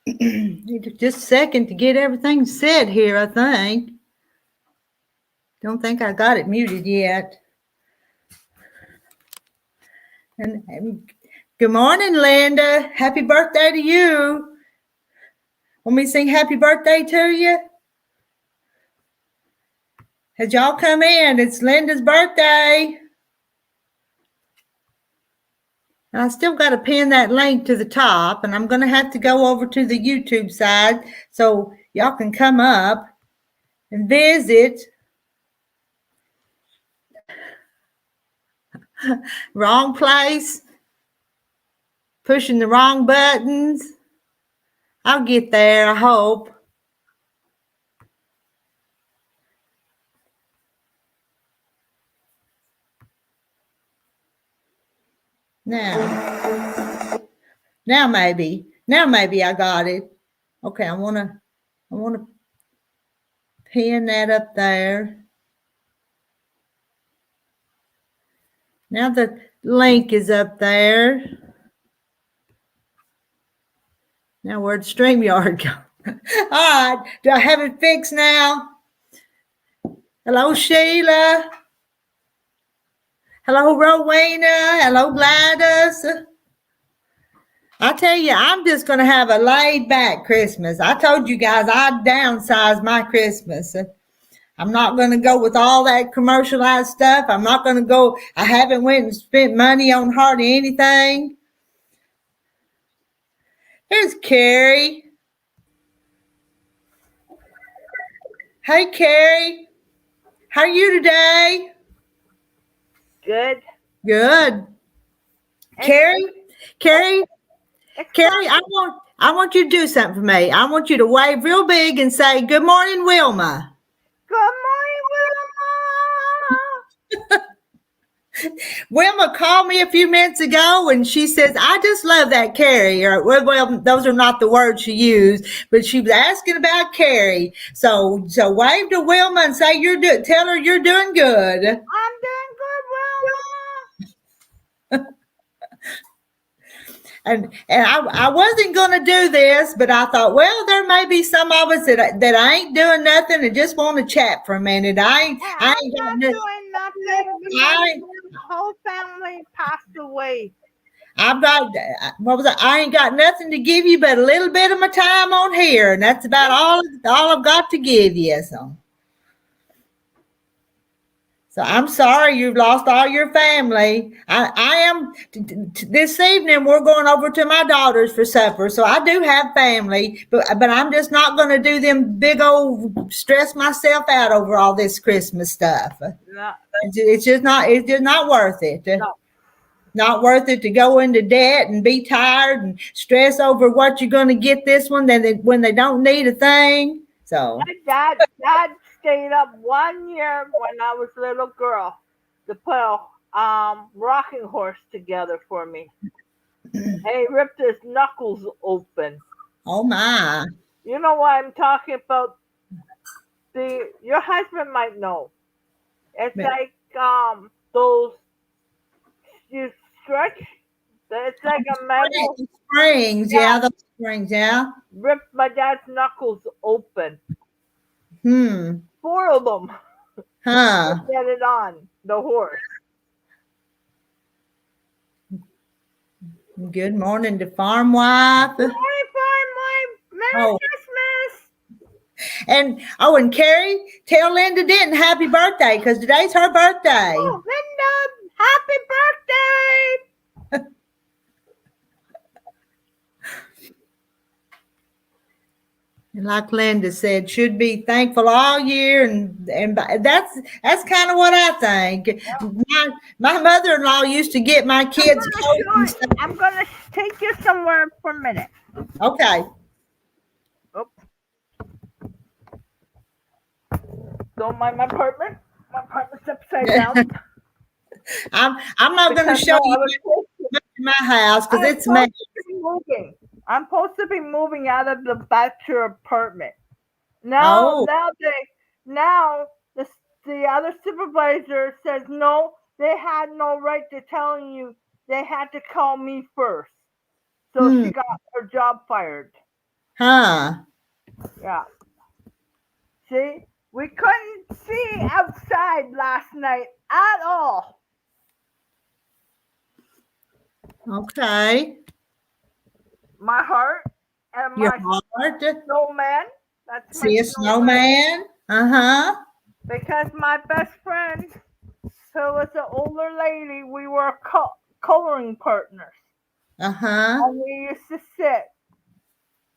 Need just a second to get everything set here, I think. Don't think I got it muted yet. And good morning, Linda. Happy birthday to you. Want me to sing happy birthday to you? As y'all come in, it's Linda's birthday. And I still got to pin that link to the top, and I'm going to have to go over to the YouTube side so y'all can come up and visit. Wrong place. Pushing the wrong buttons. I'll get there, I hope. Now maybe I got it. Okay, I wanna pin that up there. Now the link is up there. Now where'd StreamYard go? All right, do I have it fixed now? Hello, Sheila. Hello, Rowena. Hello, Gladys. I tell you, I'm just going to have a laid back Christmas. I told you guys I'd downsize my Christmas. I'm not going to go with all that commercialized stuff. I'm not going to go. I haven't went and spent money on hardly anything. Here's Carrie. Hey, Carrie. How are you today? Good. Good. Carrie, I want you to do something for me. I want you to wave real big and say, "Good morning, Wilma." Good morning, Wilma. Wilma called me a few minutes ago and she says, "I just love that Carrie." Or, well, those are not the words she used, but she was asking about Carrie. So wave to Wilma and say tell her you're doing good. I'm doing good, Wilma. And I wasn't going to do this, but I thought, well, there may be some of us that I ain't doing nothing and just want to chat for a minute. I ain't not doing nothing. My whole family passed away. I ain't got nothing to give you but a little bit of my time on here, and that's about all I've got to give you. So I'm sorry you've lost all your family. I am this evening. We're going over to my daughter's for supper, so I do have family, but I'm just not going to do them big old stress myself out over all this Christmas stuff. No. It's just not worth it. No. Not worth it to go into debt and be tired and stress over what you're going to get this one when they don't need a thing. So my dad stayed up 1 year when I was a little girl to put a rocking horse together for me. And he ripped his knuckles open. Oh my! You know what I'm talking about? Your husband might know. It's like those you stretch. It's like a metal springs. Yeah, those springs. Yeah. Ripped my dad's knuckles open. 4 of them. Huh. Get it on the horse. Good morning to Farm Wife. Good morning, Farm Wife. Merry Christmas. And Carrie, tell Linda Denton happy birthday because today's her birthday. Oh, Linda, happy birthday. And like Linda said, should be thankful all year, and that's kind of what I think. My mother-in-law used to get my kids coats. I'm gonna take you somewhere for a minute. Okay. Oh. Don't mind my apartment. My apartment's upside down. I'm not going to show you my house because it's messy. I'm supposed to be moving out of the bachelor apartment. Now the other supervisor says no, they had no right to telling you. They had to call me first. So she got her job fired. Huh. Yeah. See, we couldn't see outside last night at all. Okay. My heart and Your my heart. snowman. That's my See a snowman. snowman. Uh-huh. Because my best friend, who was an older lady, we were coloring partners. Uh-huh. And we used to sit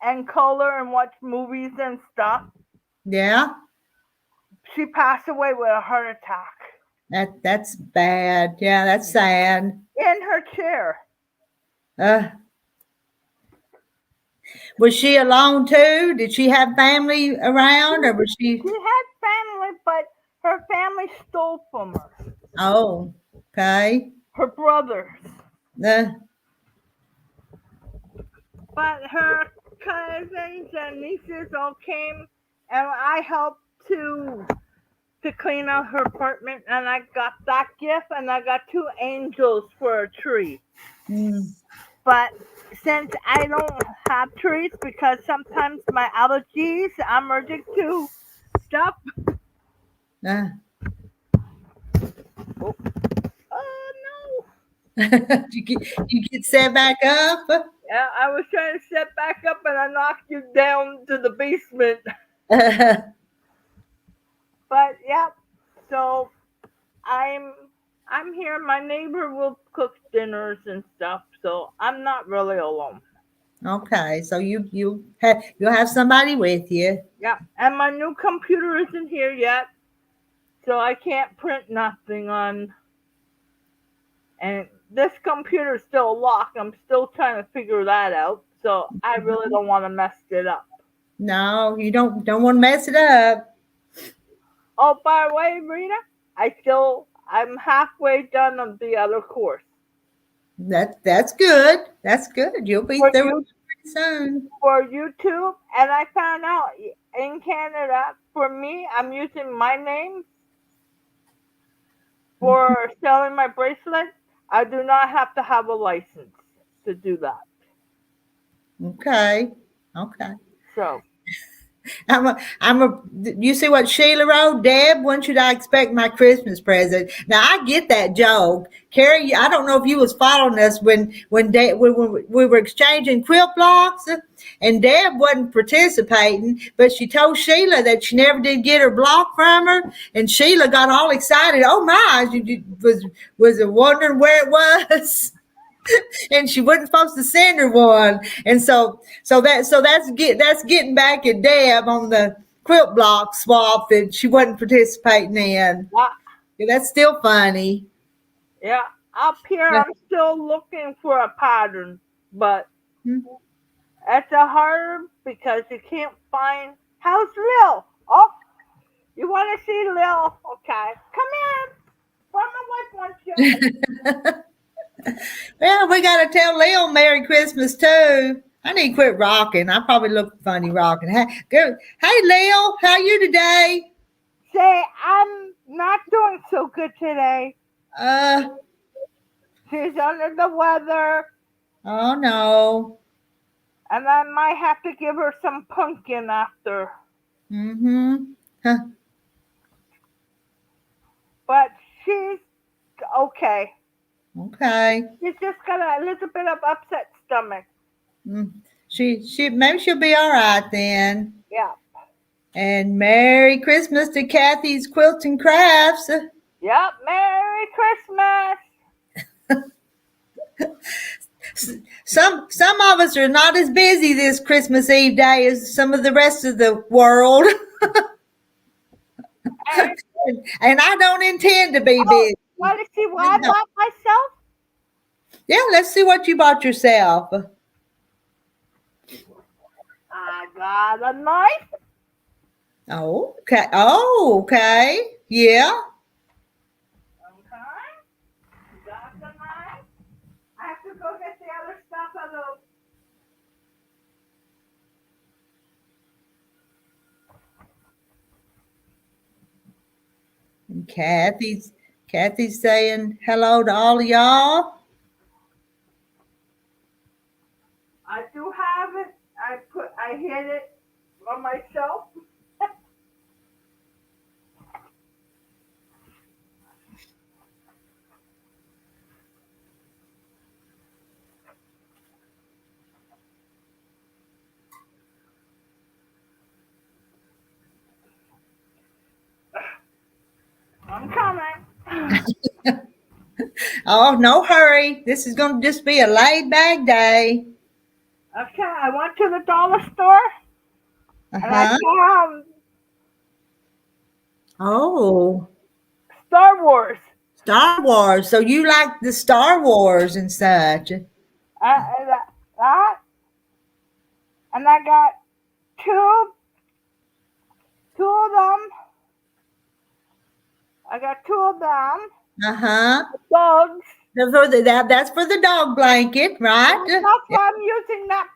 and color and watch movies and stuff. Yeah. She passed away with a heart attack That's bad. Yeah, that's sad. in her chair. Uh, was she alone too? Did she have family around, or was she? She had family, but her family stole from her. Oh, okay. Her brothers. Uh, But her cousins and nieces all came, and I helped to clean out her apartment, and I got that gift, and I got 2 angels for a tree. mm, But since I don't have trees because sometimes my allergies, I'm allergic to stuff. uh. Oh, oh You get set back up. no! Yeah, I was trying to step back up, and I knocked you down to the basement. But yeah, so I'm I'm here. My neighbor will cook dinners and stuff, so I'm not really alone. Okay, so you'll have somebody with you. Yeah, and my new computer isn't here yet, so I can't print nothing on. And this computer's still locked. I'm still trying to figure that out, so I really don't want to mess it up. No, you don't want to mess it up. Oh, by the way, Rita, I'm halfway done on the other course That's good. That's good. You'll be for through you pretty soon. for YouTube, and I found out in Canada, for me, I'm using my name for selling my bracelet. I do not have to have a license to do that. Okay. Okay. So, You see what Sheila wrote? Deb, when should I expect my Christmas present? Now I get that joke. Carrie, I don't know if you was following us when we were exchanging quilt blocks, and Deb wasn't participating, but she told Sheila that she never did get her block from her, and Sheila got all excited. Oh my, she was wondering where it was. And she wasn't supposed to send her one. And that's getting back at Deb on the quilt block swap that she wasn't participating in. yeah, Yeah, that's still funny. yeah, up here Yeah. I'm still looking for a pattern, but it's a hard because you can't find. How's Lil? Oh, you want to see Lil? Okay, come here. Where my wife wants you. Well, we got to tell Lil Merry Christmas too. I need to quit rocking. I probably look funny rocking. Hey, good. Hey, Lil, how you today? Say, I'm not doing so good today. Uh, She's under the weather, oh no. and I might have to give her some pumpkin after. Mm-hmm. Huh. But she's okay. Okay. She's just got a little bit of upset stomach. Mm. She maybe she'll be all right then. Yeah. And Merry Christmas to Kathy's Quilts and Crafts. Yep. Merry Christmas. Some of us are not as busy this Christmas Eve day as some of the rest of the world. And, And I don't intend to be oh, busy. want to see what I bought myself? Yeah, let's see what you bought yourself. I got a knife. Oh, okay. Oh, okay. Yeah. Okay. Got the knife. I have to go get the other stuff out of. And Kathy's saying hello to all of y'all. I do have it. I I hid it on myself. I'm coming. Oh, no hurry. This is going to just be a laid back day. Okay, I went to the dollar store and I Uh-huh. found Oh, Star Wars. Star Wars. So you like the Star Wars and such. And that, and I got two, two of them. I got two of them. Uh-huh. Dogs. That's for the dog blanket, right? That's why I'm using that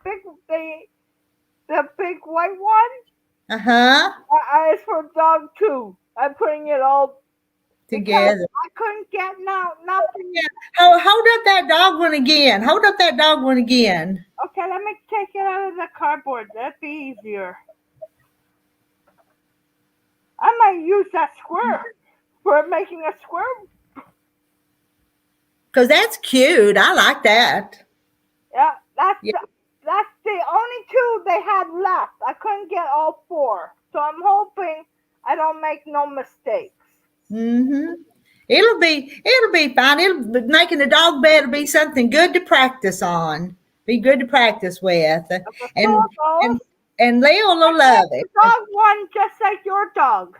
the big white one. Uh-huh. It's for dog too. I'm putting it all because Together. I couldn't get nothing. Yeah. Hold up that dog one again. Hold up that dog one again. Okay, let me take it out of the cardboard. That'd be easier. I might use that square for making a square. Because that's cute. I like that. Yeah, Yeah. that's the only two they had left. I couldn't get all four, so I'm hoping I don't make no mistakes. Mm-hmm. It'll be fine. Making the dog bed will be something good to practice on. Be good to practice with. I got two And of those. and and Leo will love The it. dog one just like your dog.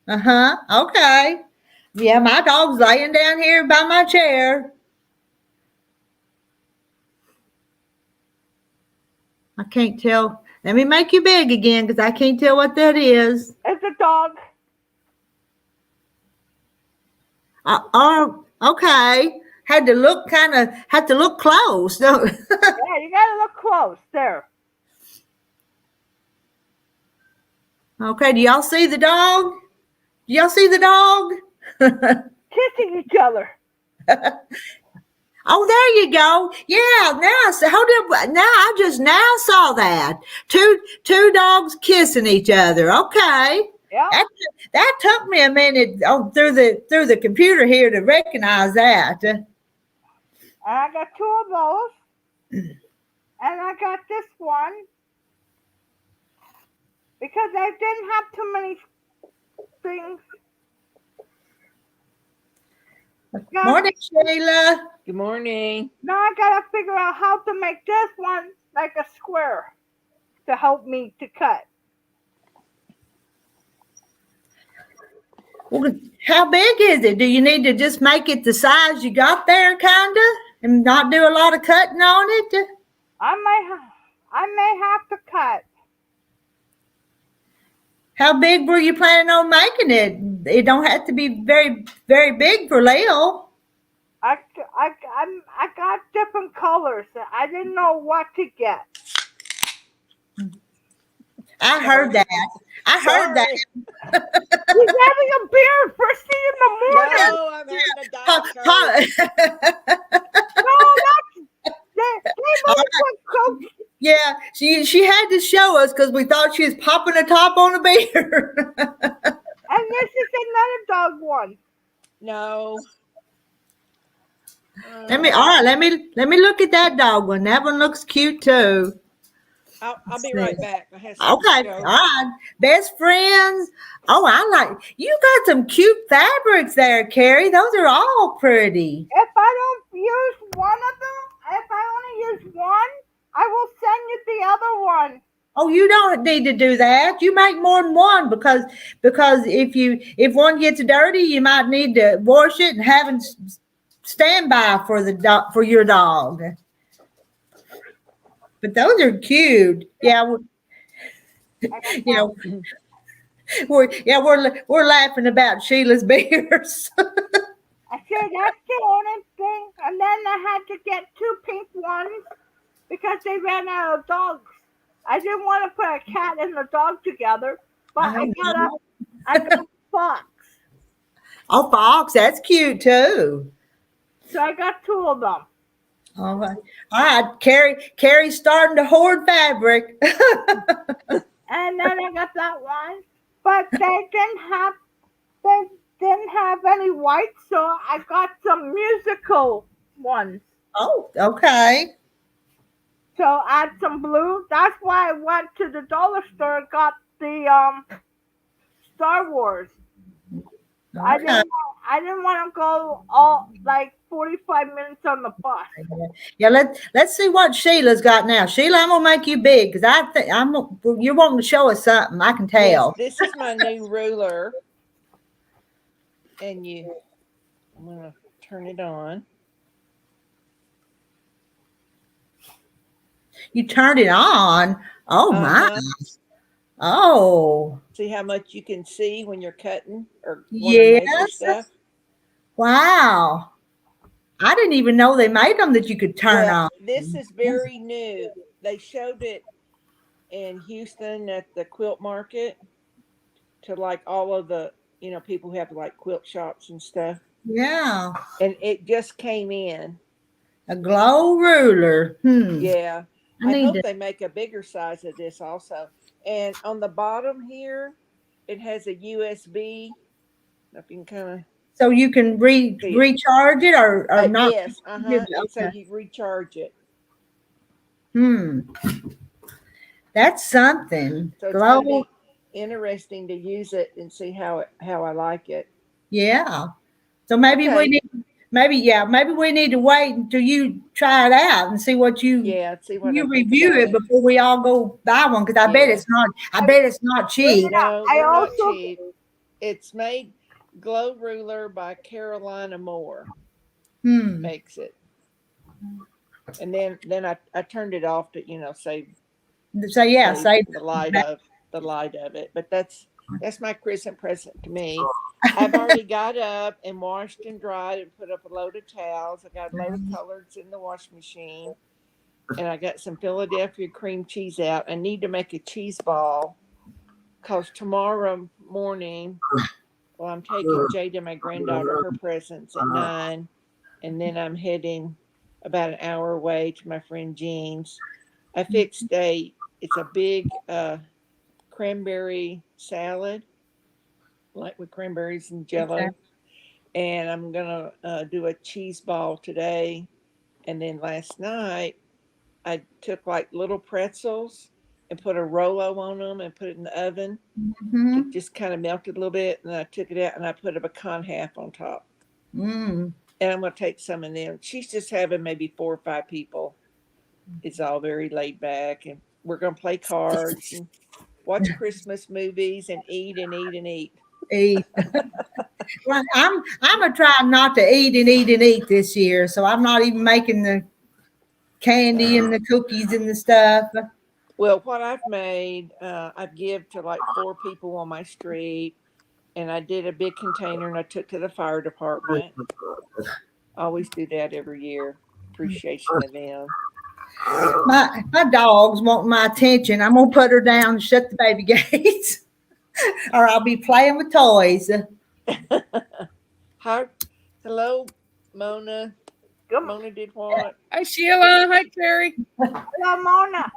Uh-huh. Okay. Yeah, my dog's laying down here by my chair. I can't tell. Let me make you big again because I can't tell what that is. It's a dog. Oh, okay. Had to look close. No. Yeah, you gotta look close. There. Okay, do y'all see the dog? Do y'all see the dog? Kissing each other. Oh, there you go. Yeah, now I just now saw that. Two dogs kissing each other. Okay. Yep. That took me a minute through the computer here to recognize that. And I got two of those. And I got this one because I didn't have too many things. Morning, Sheila. Good morning. Now I gotta figure out how to make this one like a square to help me to cut. Well, how big is it? Do you need to just make it the size you got there, kinda, and not do a lot of cutting on it? I may have to cut. How big were you planning on making it? It don't have to be very, very big for Leo. I got different colors. I didn't know what to get. I heard that. I heard that. He's having a beer first thing in the morning. No, I'm having a Pa- diet pa- No, that's Coke. yeah, she had to show us because we thought she was popping a top on a beer. And this is another dog one. No. Let me look at that dog one. That one looks cute too. I'll be right back. I have something Okay, to all show. right. Best friends. Oh, I like you got some cute fabrics there, Carrie. Those are all pretty. If I don't use one of them, if I only use one, I will send you the other one. Oh, you don't need to do that. You make more than one because if one gets dirty, you might need to wash it and have it stand by for the dog for your dog. But those are cute. Yeah, yeah, we're laughing about Sheila's beers. I said that's the only thing. And then I had to get two pink ones because they ran out of dogs. I didn't want to put a cat and a dog together, but I got a fox. Oh, fox, that's cute too. So I got two of them. All right. All right. Carrie's starting to hoard fabric. And then I got that one, but they didn't have any white, so I got some musical ones. Oh, okay. So I had some blue. That's why I went to the dollar store and got the Star Wars. I Okay. didn't I didn't want to go all like 45 minutes on the bus. Yeah, let's see what Sheila's got now. Sheila, I'm gonna make you big because I think you're wanting to show us something. I can Yes, tell. this is my new ruler. And I'm going to turn it on. You turned it on. Oh my. Oh. See how much you can see when you're cutting or want to measure Yes. stuff? Wow. I didn't even know they made them that you could turn on. This is very new. They showed it in Houston at the quilt market to like all of the, people who have like quilt shops and stuff. Yeah. And it just came in. A glow ruler. Yeah. I hope to... they make a bigger size of this also. And on the bottom here, it has a USB. If you can kind of. So you can recharge it or not? Yes. Okay. And so you recharge it. That's something. So it's going to be interesting to use it and see how I like it. Yeah. So maybe we need to wait until you try it out and see what you see what you review it before we all go buy one because I bet it's not cheap. No, they're not cheap. It's made Glow Ruler by Carolina Moore. Makes it. And then I turned it off to save the light of it. But that's my Christmas present to me. I've already got up and washed and dried and put up a load of towels. I got a load of colors in the washing machine. And I got some Philadelphia cream cheese out. I need to make a cheese ball because tomorrow morning, I'm taking Jada, my granddaughter, her presents at 9. And then I'm heading about an hour away to my friend Jean's. I fixed it's a big cranberry salad, like with cranberries and jello. Okay. And I'm going to do a cheese ball today. And then last night, I took like little pretzels and put a Rolo on them and put it in the oven. It just kind of melted a little bit. And I took it out and I put a pecan half on top. And I'm going to take some of them. She's just having maybe 4 or 5 people. It's all very laid back. And we're going to play cards and watch Christmas movies and eat and eat and eat. Well, I'm going to try not to eat this year. So I'm not even making the candy and the cookies and the stuff. Well, what I've made, I've give to like 4 people on my street, and I did a big container and I took to the fire department. I always do that every year. Appreciation of them. My dog's wanting my attention. I'm gonna put her down and shut the baby gates, or I'll be playing with toys. Hi, hello, Mona. Mona did what? Hi, Sheila. Hi, Carrie. Hello, Mona.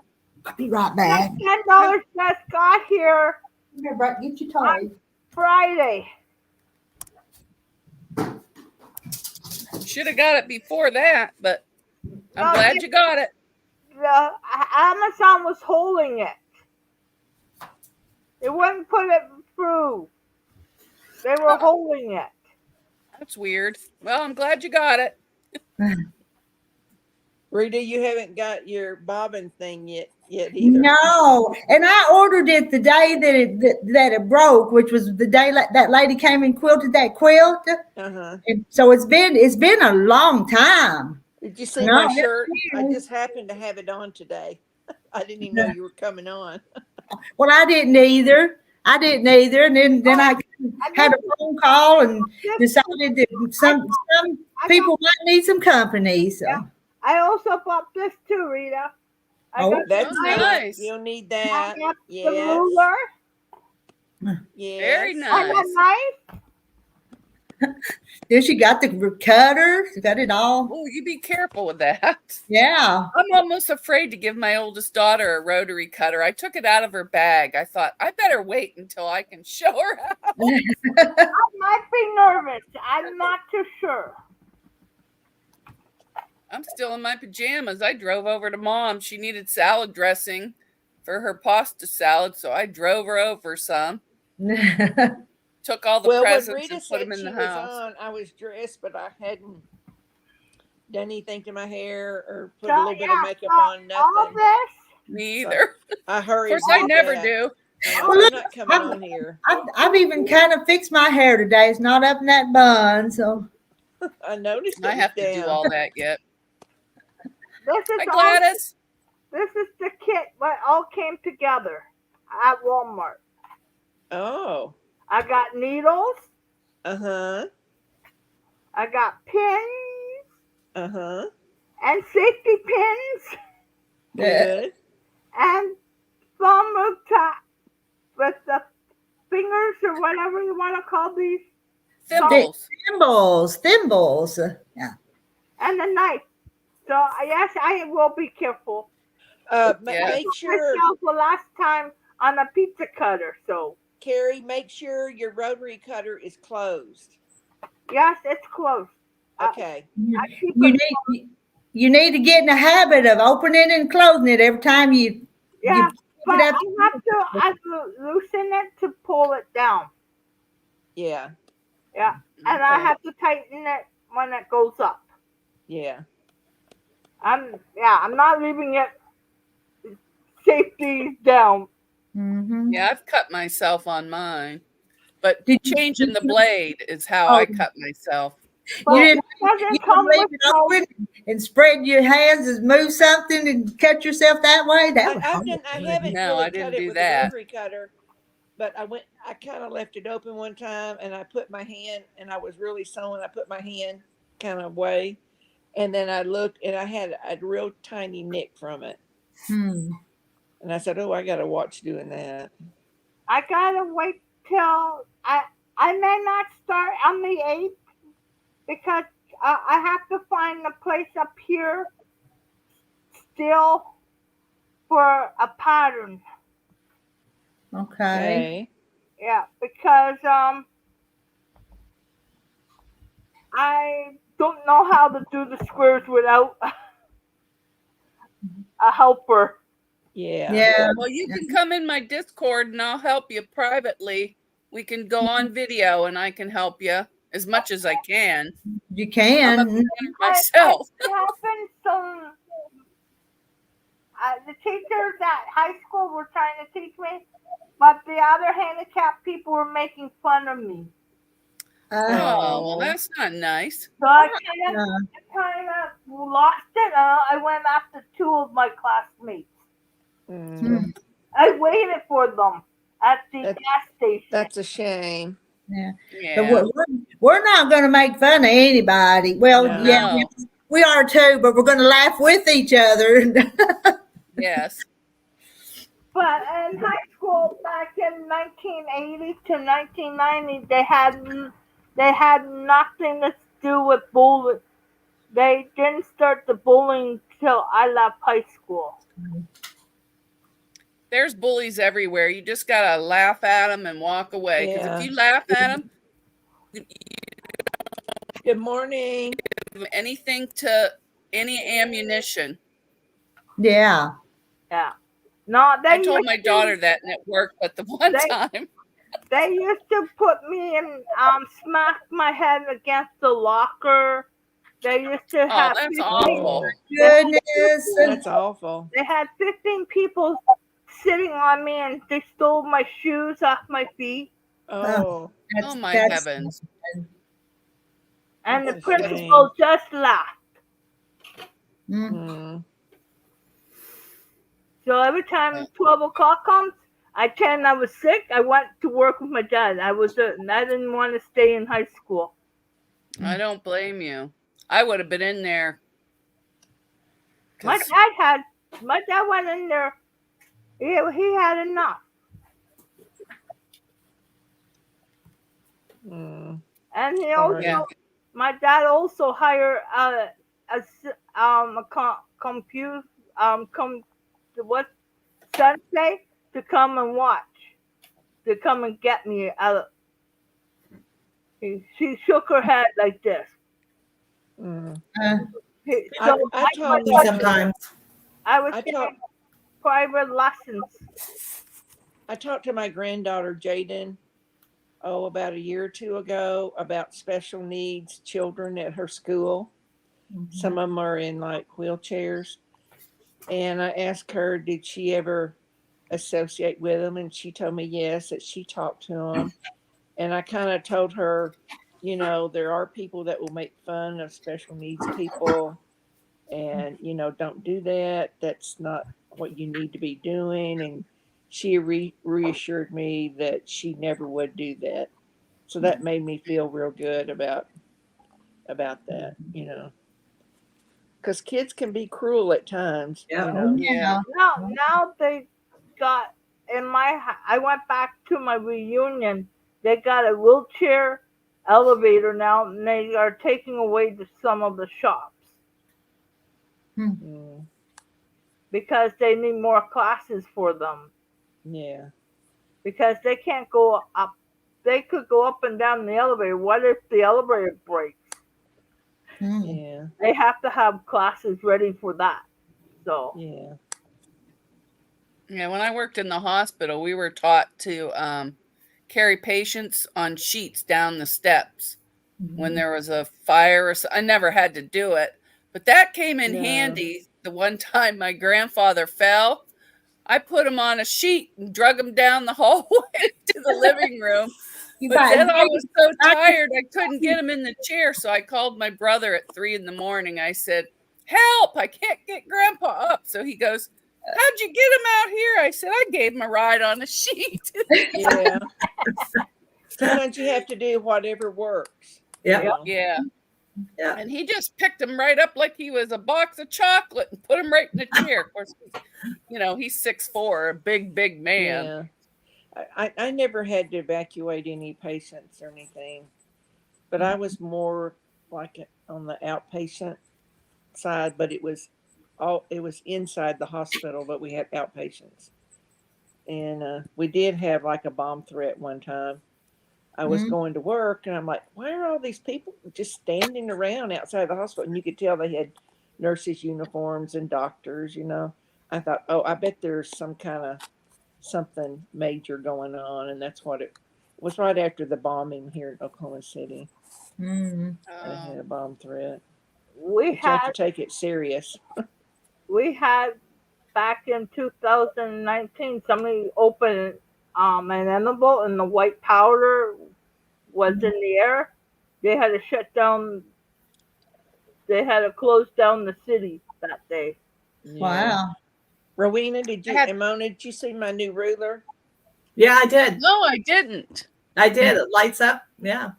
I'll be right back. $10 just got here. Get your toys. Friday. Should have got it before that, but I'm glad you got it. The Amazon was holding it. It wouldn't put it through. They were holding it. That's weird. Well, I'm glad you got it. Rita, you haven't got your bobbin thing yet either. No, and I ordered it the day that it broke, which was the day that lady came and quilted that quilt. And so it's been a long time. Did you see my shirt? I just happened to have it on today. I didn't even know you were coming on. Well, I didn't either. And then I had a phone call and decided that some people might need some company. So. Yeah. I also bought this too, Rita. That's nice. You'll need that. I got the ruler. Yes. Very nice. And a knife. Then she got the cutter. She got it all. Oh, you be careful with that. Yeah. I'm almost afraid to give my oldest daughter a rotary cutter. I took it out of her bag. I thought I better wait until I can show her how. I might be nervous. I'm not too sure. I'm still in my pajamas. I drove over to Mom. She needed salad dressing for her pasta salad, so I drove her over some. Took all the Well, when presents Rita and put said them in she the was house. on, I was dressed, but I hadn't done anything to my hair or put So, a little bit of yeah, makeup so on. all Nothing. this, Me So either. I Of hurried. course, I with never that. do. I know, Well, I'm look, not coming on here. I've even kind of fixed my hair today. It's not up in that bun, so. I noticed I it was have to do down. all that yet. this is Hi, all. Gladys. This is the kit what all came together at Walmart. Oh. I got needles. Uh-huh. I got pins Uh-huh. and safety pins Good. and thumb top with the fingers or whatever you want to call these. Thimbles. Thimbles. Yeah. And a knife. So yes, I will be careful. Yeah. Make sure, Myself the last time on a pizza cutter. So Carrie, make sure your rotary cutter is closed. yes, it's closed. Okay. I keep You it. need you need to get in the habit of opening and closing it every time you Yeah, pick but it up. I have to loosen it to pull it down. Yeah. Yeah, and I Okay. have to tighten it when it goes up. Yeah. I'm not leaving it safety down. Mm-hmm. Yeah, I've cut myself on mine. But Did you, changing the blade is how oh, I cut myself. But you it didn't doesn't come leave with it no. open and spread your hands and move something and cut yourself that way? That would I hurt. haven't No, really I cut didn't it do with a that. rotary cutter, but I kind of left it open one time and I put my hand, and I was really sewing. I put my hand kind of way, and then I looked and I had a real tiny nick from it. Hmm. And I said, oh, I got to watch doing that. I gotta wait till I may not start on the 8th because I have to find a place up here still for a pattern. Okay. Okay. Yeah, because I don't know how to do the squares without a helper. Yeah. Yeah. Well, you can come in my Discord and I'll help you privately. We can go on video and I can help you as much as I can. You I'm a can. beginner myself. It happened some. The teachers at high school were trying to teach me, but the other handicapped people were making fun of me. Oh, well, that's not nice. So I uh, kind of lost it. I went after two of my classmates. Mm, I waited for them at the That's- gas station. that's a shame. yeah. But Yeah. we're not going to make fun of anybody. Well, No. yeah, No. we are too, but we're going to laugh with each other. Yes. But in high school back in 1980 to 1990, they had nothing to do with bullying. They didn't start the bullying till I left high school. There's bullies everywhere. You just got to laugh at them and walk away. Because if Yeah. you laugh at them, Good morning. anything to any ammunition. Yeah. Yeah. No, I told my daughter that and it worked, but the one They- time. They used to put me in, smack my head against the locker. They used to Oh, have that's 15 awful. Goodness. That's awful. They had 15 people sitting on me and they stole my shoes off my feet. Oh. Oh, my heavens. And That's the a principal just laughed. Mm. Mm. So every time 12 o'clock comes, I pretend I was sick. I went to work with my dad. I didn't want to stay in high school. I don't blame you. I would have been in there. My 'Cause- dad went in there. He had enough. Mm. And he All also, right. Yeah. my dad also hired a compute what sensei to come and watch, to come and get me out. She shook her head like this. Mm. Uh, So I talked I sometimes. was I taking talked private lessons. I talked to my granddaughter Jaden, about a year or two ago, about special needs children at her school. Some of them are in like wheelchairs. And I asked her, did she ever associate with them? And she told me yes, that she talked to them. And I kind of told her, there are people that will make fun of special needs people. And, don't do that. That's not what you need to be doing. And she reassured me that she never would do that. So that made me feel real good about that, because kids can be cruel at times, Yeah. oh Yeah. yeah. Now they got I went back to my reunion. They got a wheelchair elevator now, and they are taking away some of the shops Mm, because they need more classes for them yeah, because they can't go up. They could go up and down the elevator. What if the elevator breaks? Mm. yeah, They have to have classes ready for that. So yeah. Yeah. When I worked in the hospital, we were taught to carry patients on sheets down the steps when there was a fire or so. I never had to do it, but that came in No, handy the one time my grandfather fell. I put him on a sheet and drug him down the hallway to the living room. You But got then I was so I can tired I couldn't get him in the chair. So I called my brother at 3 a.m. I said, "Help, I can't get grandpa up." So he goes, "How'd you get him out here?" I said, "I gave him a ride on a sheet." yeah. Sometimes you have to do whatever works. Yep. Yeah. Yeah. And he just picked him right up like he was a box of chocolate and put him right in the chair. Of course, he's 6'4", a big man. Yeah. I never had to evacuate any patients or anything, but I was more like on the outpatient side, but it was inside the hospital, but we had outpatients. And we did have like a bomb threat one time. I was going to work and I'm like, why are all these people just standing around outside the hospital? And you could tell they had nurses' uniforms and doctors, I thought, oh, I bet there's some kind of something major going on. And that's what it was right after the bombing here in Oklahoma City. Mm. They had a bomb threat. we But you have to had take it serious. we had back in 2019 somebody opened an edible and the white powder was in the air. They had to shut down. They had to close down the city that day. Yeah. Wow. Rowena, I had, and Mona, did you see my new ruler? Yeah, I did. no, I didn't. I did. It lights up. Yeah.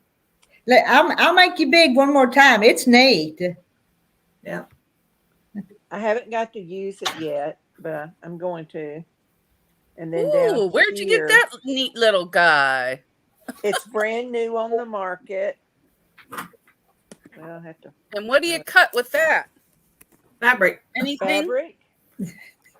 I'll make you big one more time. It's neat. Yeah. I haven't got to use it yet, but I'm going to. And then Ooh, down where'd you here, get that neat little guy? it's brand new on the market. Well, I have to And what do you cut with that? Fabric. Anything? fabric.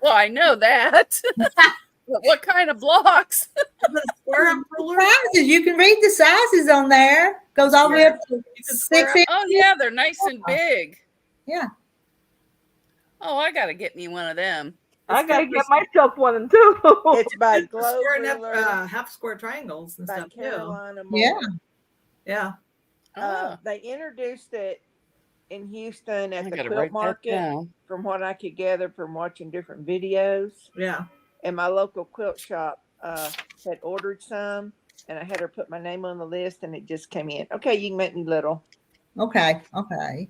Well, I know that. But what kind of blocks? The square up ruler. Sizes. You can read the sizes on there. Goes all the way up to You can square 6 up. inches. Oh, yeah, they're nice and big. Yeah. Oh, I got to get me one of them. I gotta It's get myself one too. It's by good for Glow squaring up Ruler half square triangles and by stuff too. Carolina Moore. Yeah. Yeah. Oh, They introduced it in Houston at I the got to quilt write that market, down. from what I could gather from watching different videos. Yeah. And my local quilt shop had ordered some, and I had her put my name on the list, and it just came in. Okay, you can make me little. Okay. Okay.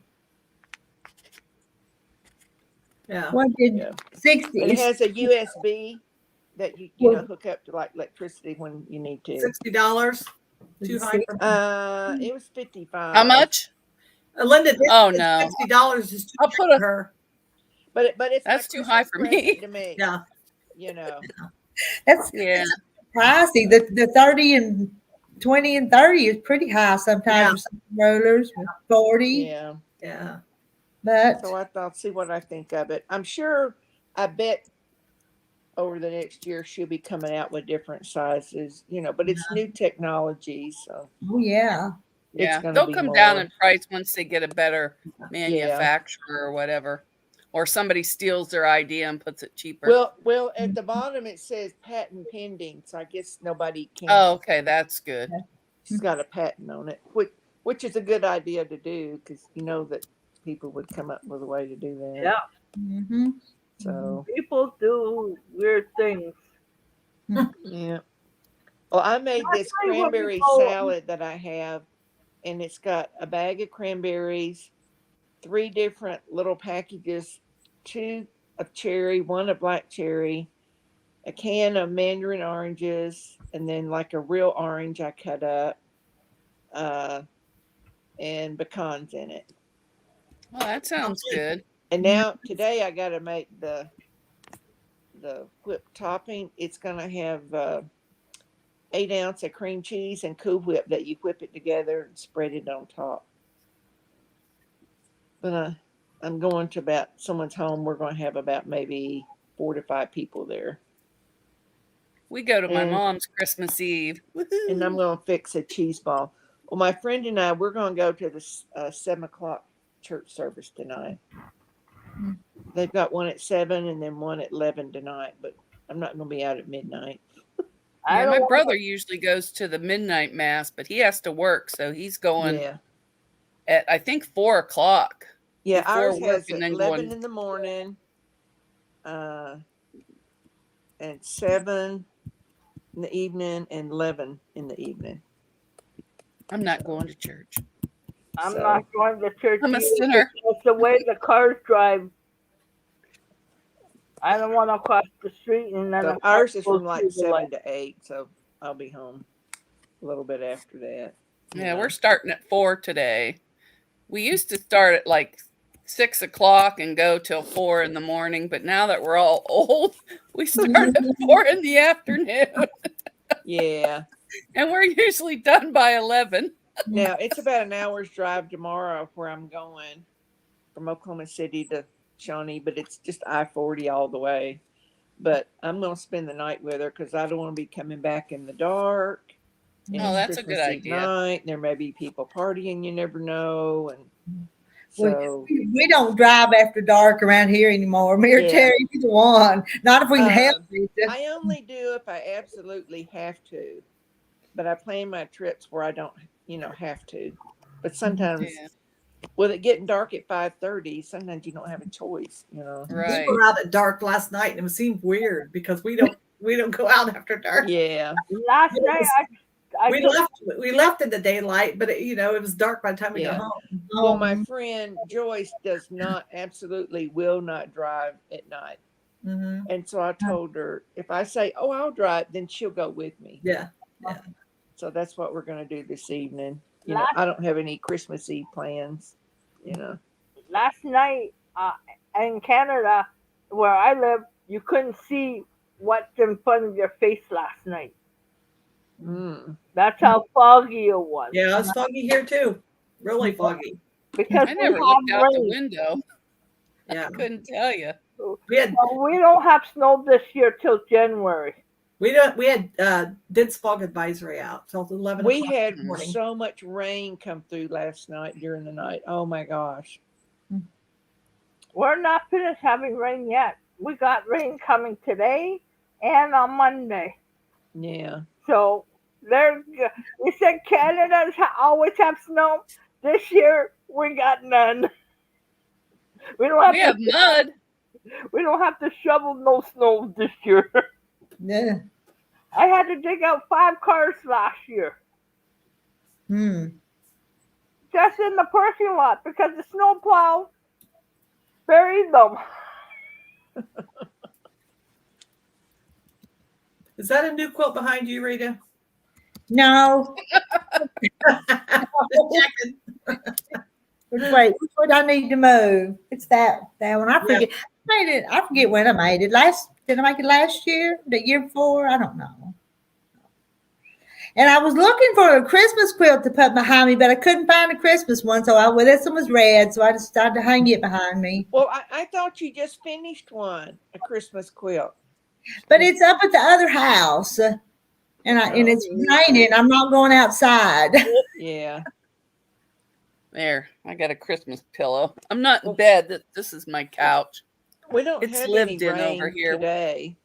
Yeah. What did Yeah. 60? And it has a USB that you hook up to like electricity when you need to. $60. Too high for me. It was 55. How much? Linda, Oh, no. $60 is too I'll high put for a. her. But it's That's my too high Christmas for me. present to me. Yeah. You know. That's Yeah. pricey. The 30 and 20 and 30 is pretty high sometimes for some rollers, 40. Yeah. Yeah. But So I'll see what I think of it. I bet over the next year she'll be coming out with different sizes, but it's new technology, so oh yeah. it's Yeah, going to they'll be come down more. in price once they get a better Yeah. manufacturer or whatever, or somebody steals their idea and puts it cheaper. Well, at the bottom it says patent pending, so I guess nobody can. Oh, okay, that's good. She's got a patent on it, which is a good idea to do because you know that people would come up with a way to do that. Yeah. Mm-hmm. So People do weird things. yeah. Well, I made this Especially when we cranberry go- salad that I have, and it's got a bag of cranberries, 3 different little packages, 2 of cherry, 1 of black cherry, a can of mandarin oranges, and then like a real orange I cut up, and pecans in it. Well, that sounds good. And now today I got to make the whipped topping. It's gonna have 8 ounce of cream cheese and Cool Whip that you whip it together and spread it on top. But I'm going to someone's home. We're going to have about maybe 4 to 5 people there. We go to my And- mom's Christmas Eve. Woohoo. And I'm going to fix a cheese ball. Well, my friend and I, we're going to go to the 7 o'clock church service tonight. They've got one at 7 and then one at 11 tonight, but I'm not going to be out at midnight. Yeah, my brother usually goes to the midnight mass, but he has to work, so he's going Yeah. at I think 4 o'clock. Yeah, before ours work has and at then 11 going- in the morning, and 7 in the evening, and 11 in the evening. I'm not going to church. I'm So- not going to church. I'm a either sinner. because the way the cars drive. I don't want to cross the street and then So a car ours is goes from like through the 7 light. to 8, so I'll be home a little bit after that. Yeah, we're starting at 4 today. We used to start at like 6 o'clock and go till 4 in the morning, but now that we're all old, we start at 4 in the afternoon, Yeah. and we're usually done by 11. Now it's about an hour's drive tomorrow where I'm going from Oklahoma City to Shawnee, but it's just I-40 all the way. But I'm going to spend the night with her because I don't want to be coming back in the dark. And Oh, it's that's a good Christmas Eve idea. night. There may be people partying. You never know. And so We don't drive after dark around here anymore. Me or Yeah. Terry, either one. Not if we can help it. I only do if I absolutely have to. But I plan my trips where I don't, have to. But sometimes Yeah, with it getting dark at 5:30, sometimes you don't have a choice, right. We were out at dark last night, and it seemed weird because we don't go out after dark. Yeah. Last Yes. night, We left in the daylight, but it was dark by the time we Yeah. got home. Well, my friend Joyce absolutely will not drive at night. Mm-hmm. And so I told her, if I say, oh, I'll drive, then she'll go with me. Yeah. So that's what we're going to do this evening. Last- I don't have any Christmas Eve plans, last night in Canada, where I live, you couldn't see what's in front of your face last night. Mm. That's how foggy it was. Yeah, it's foggy here too. Really foggy. Because I we never have looked out the rain. window. Yeah. I couldn't tell you. We had Well, we don't have snow this year till January. we had dense fog advisory out till 11 We o'clock had in the morning. so much rain come through last night during the night. Oh my gosh. We're not finished having rain yet. We got rain coming today and on Monday. Yeah. So you said Canada always have snow. This year we got none. We don't have We have mud. we don't have to shovel no snow this year. Yeah. I had to dig out 5 cars last year just in the parking lot because the snowplow buried them. Is that a new quilt behind you, Rita? No. Just checking. Which one I need to move? It's that one. I forget. I made it. I forget when I made it. Did I make it last year? The year before? I don't know. And I was looking for a Christmas quilt to put behind me, but I couldn't find a Christmas one. So this one was red, so I decided to hang it behind me. Well, I thought you just finished one, a Christmas quilt. But it's up at the other house, and it's raining. I'm not going outside. Yeah. There, I got a Christmas pillow. I'm not in bed. This is my couch. We don't It's have lived any in rain over here. today.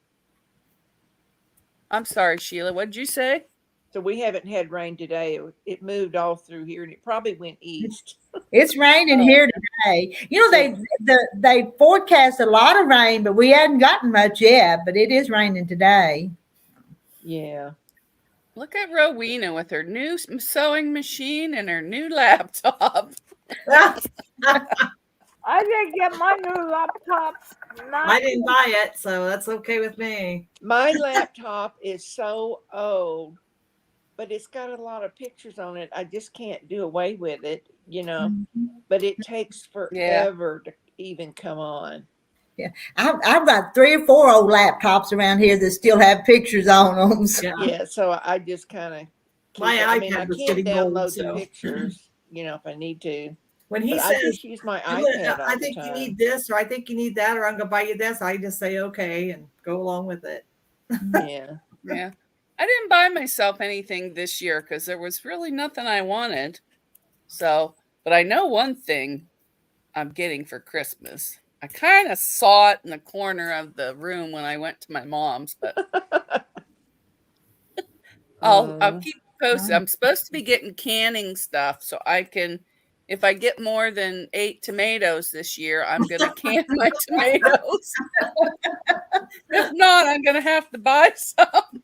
I'm sorry, Sheila. What did you say? So we haven't had rain today. It moved all through here, and it probably went east. It's raining here today. You know, they forecast a lot of rain, but we hadn't gotten much yet. But it is raining today. Yeah. Look at Rowena with her new sewing machine and her new laptop. I didn't get my new laptop. I didn't buy it, so that's okay with me. My laptop is so old, but it's got a lot of pictures on it. I just can't do away with it, you know. But it takes forever to even come on. Yeah, I've got 3 or 4 old laptops around here that still have pictures on them. So. Yeah, so I just kind of. My I mean, iPad I was can't getting download old, the so. pictures, you know, if I need to. When he But I says, just use my iPad all I the think you time. need this, or I think you need that, or I'm going to buy you this, I just say okay and go along with it. Yeah. Yeah. I didn't buy myself anything this year because there was really nothing I wanted. So, but I know one thing I'm getting for Christmas. I kind of saw it in the corner of the room when I went to my mom's, but I'll keep posted. I'm supposed to be getting canning stuff so I can, if I get more than 8 tomatoes this year, I'm going to can my tomatoes. If not, I'm going to have to buy some.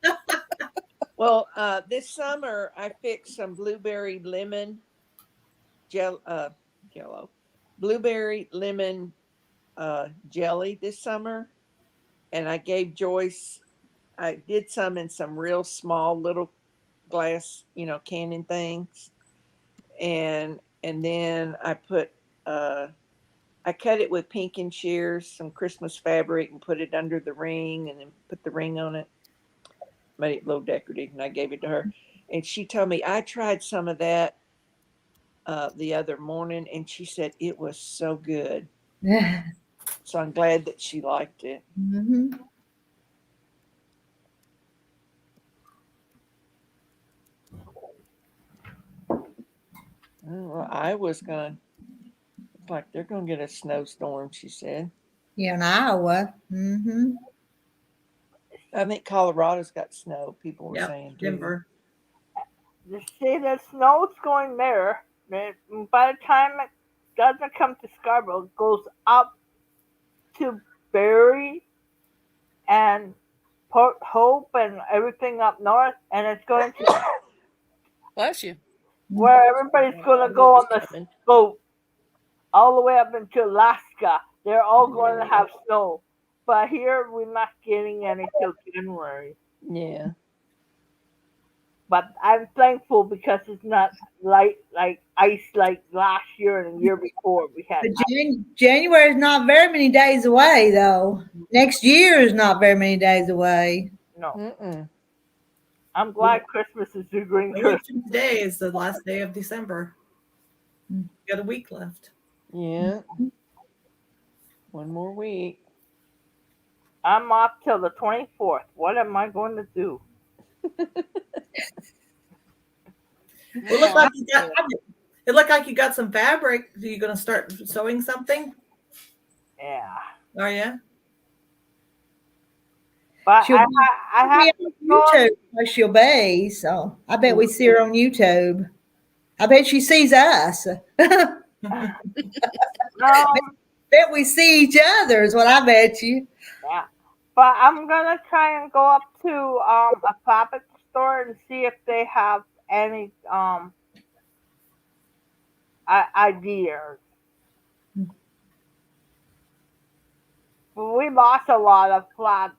Well, this summer I fixed some blueberry lemon jello, blueberry lemon jelly this summer, and I gave Joyce. I did some in some real small little glass, you know, canning things, and then I put I cut it with pinking shears, some Christmas fabric, and put it under the ring, and then put the ring on it. Made it a little decorative, and I gave it to her. And she told me I tried some of that the other morning, and she said it was so good. So I'm glad that she liked it. Mm-hmm. Well, I was gonna, like, they're gonna get a snowstorm, she said. Yeah, in Iowa. Mm-hmm. I think Colorado's got snow. People were saying too. Denver. You see, the snow's going there. By the time it doesn't come to Scarborough, it goes up to Barrie and Port Hope and everything up north, and it's going to Bless you. where everybody's going to go on the boat all the way up into Alaska. They're all going to have snow. But here, we're not getting any till January. Yeah. But I'm thankful because it's not like ice like last year and the year before we had. But January is not very many days away, though. Next year is not very many days away. No. Mm-mm. I'm glad Christmas is the green Christmas. Today is the last day of December. You got a week left. Yeah. One more week. I'm off till the 24th. What am I going to do? Well, it looked like you got some fabric. Are you going to start sewing something? Yeah. Are you? But She'll I have be on YouTube where she'll be, so I bet we see her on YouTube. I bet she sees us. Bet we see each other is what I bet you. Yeah. But I'm gonna try and go up to a fabric store and see if they have any ideas. We lost a lot of flat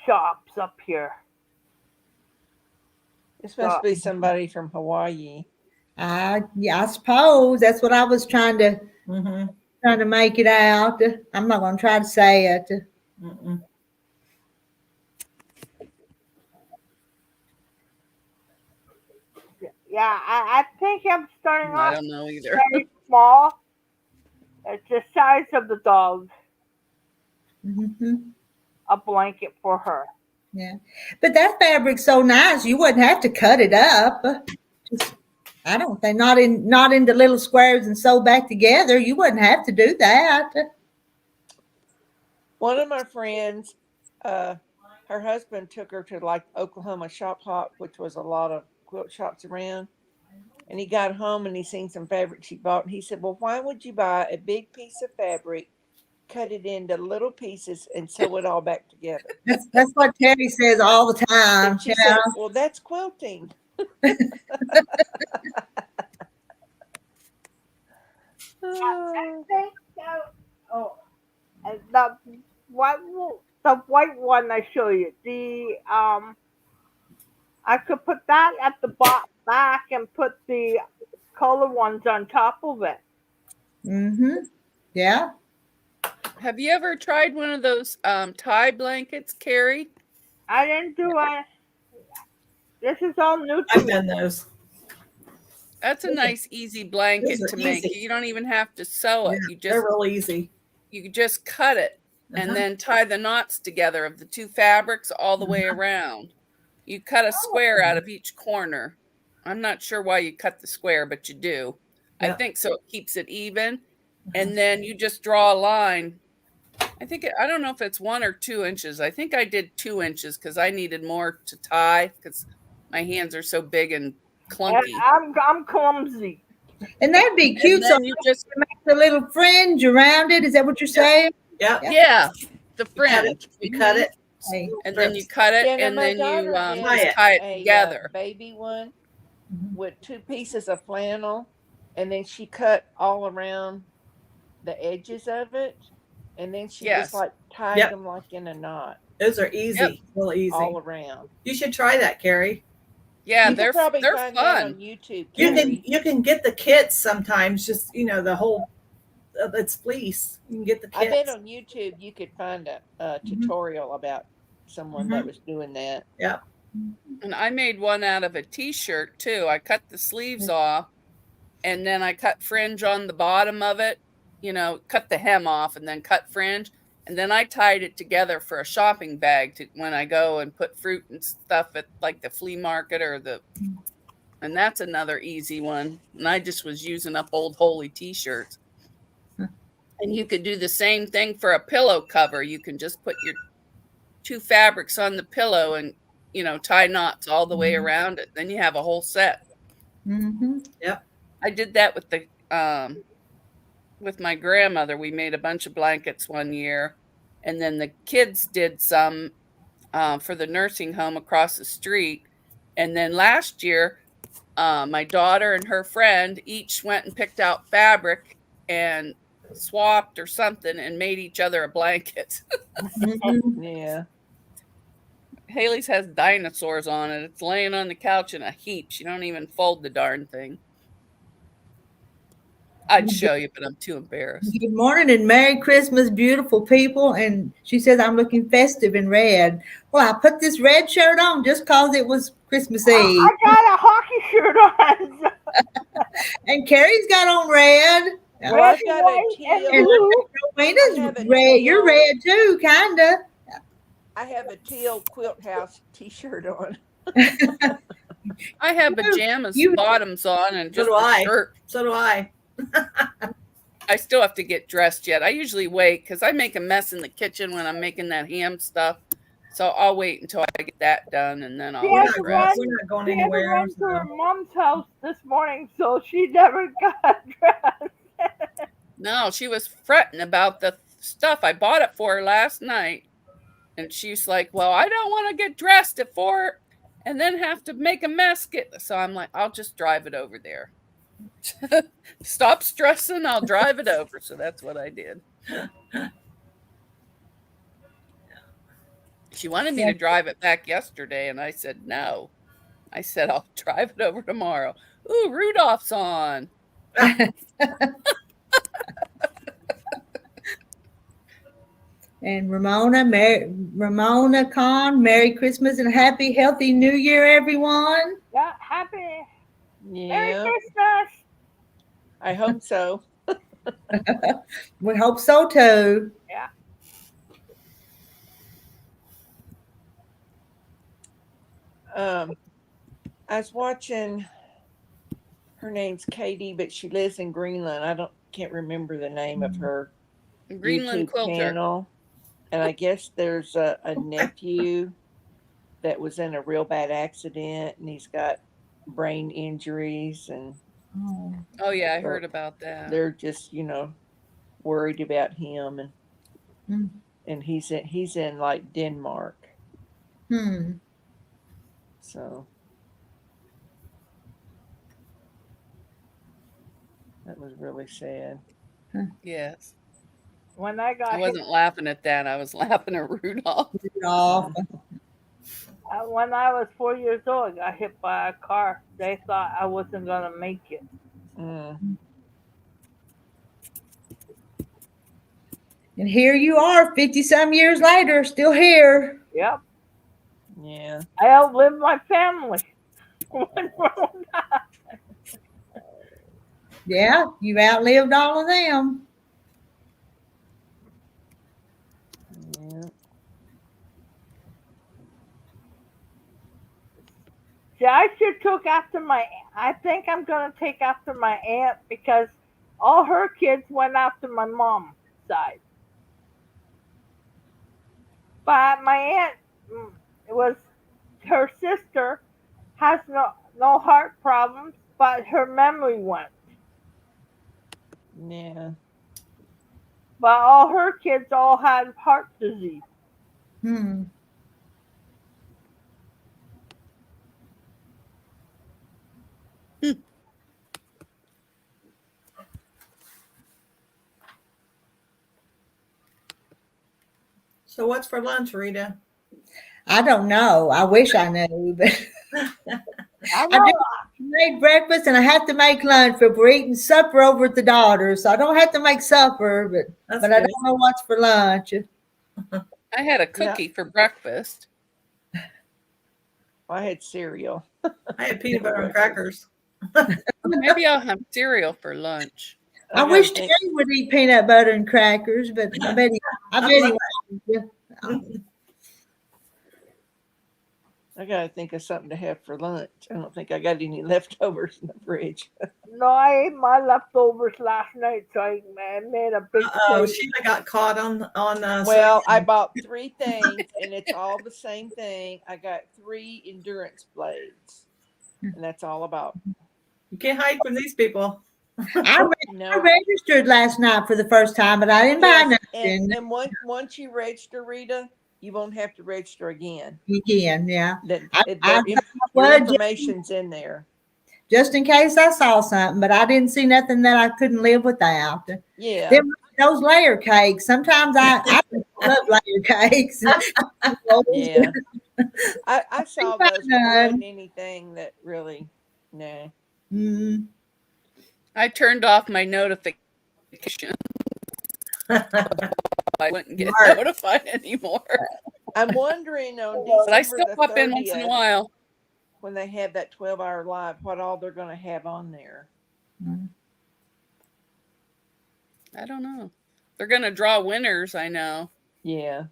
shops up here. This must be somebody from Hawaii. Yeah, I suppose that's what I was trying to make it out. I'm not going to try to say it. Yeah, I think I'm starting I off don't know either. very small. It's the size of the dog. Mm-hmm. A blanket for her. Yeah, but that fabric's so nice. You wouldn't have to cut it up. Just, I don't think not into little squares and sew back together. You wouldn't have to do that. One of my friends, her husband took her to like Oklahoma Shop Hop, which was a lot of quilt shops around. And he got home and he seen some fabric she bought. And he said, "Well, why would you buy a big piece of fabric, cut it into little pieces, and sew it all back together?" That's what Terry says all the time. And she Yeah. said, "Well, that's quilting." I think so. Oh, and the white one I show you. I could put that at the back and put the color ones on top of it. Mm-hmm. Yeah. Have you ever tried one of those tie blankets, Carrie? I didn't do it. This is all new to I've me. done those. That's a nice, easy blanket Those to are make. easy. You don't even have to sew it. Yeah, You they're just real easy. cut it and Uh-huh. then tie the knots together of the two fabrics all the way around. You cut a square out of each corner. I'm not sure why you cut the square, but you do. I Yeah. think so it keeps it even. And then you just draw a line. I don't know if it's 1 or 2 inches. I think I did 2 inches because I needed more to tie because my hands are so big and And clunky. I'm clumsy. And that'd be And cute. So then you just you make a little fringe around it. Is that what you're saying? Yeah. yeah, the You cut fringe. it. You cut it. Hey. And then you cut it Yeah, and my then you daughter Tie did just tie it a together. baby one Mhm. with 2 pieces of flannel, and then she cut all around the edges of it, and then she just Yes. like tied Yep. them like in a knot Those are easy. Real easy. all around. You should try that, Carrie. Yeah, You could probably they're find that on fun. YouTube, You Carrie. can get the kits sometimes. Just the whole it's fleece. You can get the I bet kits. on YouTube you could find a Mhm. tutorial about someone that was doing that. Yeah. And I made one out of a t-shirt too. I cut the sleeves off and then I cut fringe on the bottom of it, cut the hem off and then cut fringe. And then I tied it together for a shopping bag when I go and put fruit and stuff at like the flea market and that's another easy one. And I just was using up old Holy t-shirts. And you could do the same thing for a pillow cover. You can just put your 2 fabrics on the pillow and, tie knots all the way around it. Then you have a whole set. Mm-hmm. Yep. I did that with my grandmother. We made a bunch of blankets one year, and then the kids did some for the nursing home across the street. And then last year, my daughter and her friend each went and picked out fabric and swapped or something and made each other a blanket. Mm-hmm. Yeah. Haley's has dinosaurs on it. It's laying on the couch in a heap. She don't even fold the darn thing. I'd show you, but I'm too embarrassed. Good morning and Merry Christmas, beautiful people. And she says, I'm looking festive in red. Well, I put this red shirt on just because it was Christmas Eve. I got a hockey shirt on. And Carrie's got on red. Well, I've got a White and teal. blue. I have Rowena's a red. You're teal. red too, kind of. I have a teal Quilt House T-shirt on. I have pajamas, bottoms on, and So just do a I. shirt. So do I. I still have to get dressed yet. I usually wait because I make a mess in the kitchen when I'm making that ham stuff. So I'll wait until I get that done and then I'll She get had to dressed. We're not going She had to anywhere. run to her So. mom's house this morning, so she never got dressed. No, she was fretting about the stuff. I bought it for her last night. And she's like, well, I don't want to get dressed at 4 and then have to make a mess. So I'm like, I'll just drive it over there. Stop stressing. I'll drive it over. So that's what I did. She wanted me to drive it back yesterday. And I said, no. I said, I'll drive it over tomorrow. Ooh, Rudolph's on. And Ramona Khan, Merry Christmas and Happy Healthy New Year, everyone. Yeah, happy Merry Yeah, Christmas. I hope so. We hope so too. Yeah. Um, I was watching. Her name's Katie, but she lives in Greenland. Can't remember the name of her Greenland YouTube quilter. channel. And I guess there's a nephew that was in a real bad accident, and he's got brain injuries, and Oh. Oh yeah, I heard so about that. they're just worried about him, Hmm. and he's in like Denmark, Hmm. so that was really sad. Yes. When I I got hit, wasn't laughing at that. I was laughing at Rudolph. Off. when I was 4 years old, I got hit by a car. They thought I wasn't gonna make it. Mm, And here you are, 50 some years later, still here. Yep. yeah, I outlived my family. Yeah, you've outlived all of them. yeah. See, I should took after my. I think I'm gonna take after my aunt because all her kids went after my mom's side. But my aunt it was her sister has no heart problems, but her memory went. Yeah. But all her kids all had heart disease. Hmm. So what's for lunch, Rita? I don't know. I wish I knew, but I I know. do make breakfast and I have to make lunch, but we're eating supper over at the daughter, so I don't have to make supper, That's but I good. don't know what's for lunch. I had a Yeah. cookie for breakfast. I had cereal. I had peanut butter and crackers. Maybe I'll have cereal for lunch. I gotta wish think- Terry would eat peanut butter and crackers, but I bet he won't. I gotta think of something to have for lunch. I don't think I got any leftovers in the fridge. No, I ate my leftovers last night, so I made a big. Oh, plate. Sheila got caught on Well, I bought 3 things, and it's all the same thing. I got 3 endurance blades, and that's all about. you can't hide from these people. I No, registered last night for the first time, but I didn't buy yes, nothing and once you register, Rita, you won't have to register again. again. Yeah, Then I your would information's in there. just in case I saw something, but I didn't see nothing that I couldn't live without. Yeah, Them, those layer cakes. Sometimes I love layer cakes. yeah. I saw Think those, but there none. wasn't anything that really, nah. Mm. I turned off my notification. I wouldn't get Smart. notified anymore. I'm wondering on But I December still the pop in once in a 30th, while. when they have that 12-hour live, what all they're going to have on there. I don't know. They're going to draw winners, I know. Yeah.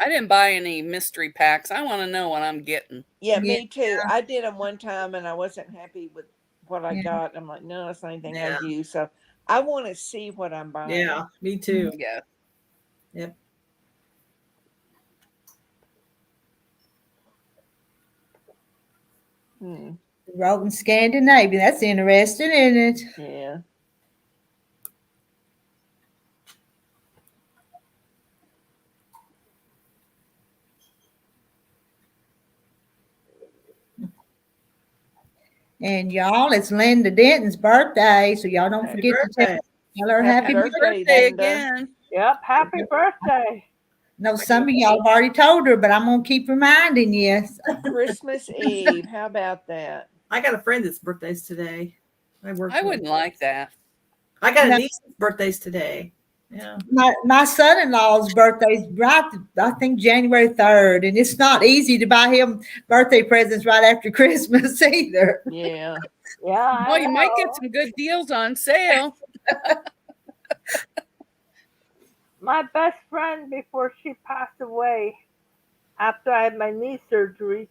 I didn't buy any mystery packs. I want to know what I'm getting. Yeah, Yeah. me too. I did them one time and I wasn't happy with what I Yeah. got. I'm like, no, that's not anything Yeah. I use. So I want to see what I'm buying. Yeah, me too. Yeah. Yep. Wrote in Scandinavia. That's interesting, isn't it? Yeah. And y'all, it's Linda Denton's birthday, so y'all don't Happy forget birthday. to tell her Happy happy birthday. birthday. Birthday Linda. again. Yep. Happy birthday. No, some of y'all have already told her, but I'm gonna keep reminding you. Christmas Eve. How about that? I got a friend that's birthday's today. I I wouldn't like that. I got a No. niece's birthday's today. Yeah. My son-in-law's birthday's right, I think January 3rd, and it's not easy to buy him birthday presents right after Christmas either. Yeah. Yeah, Well, I you might get know. some good deals on sale. My best friend, before she passed away, after I had my knee surgery,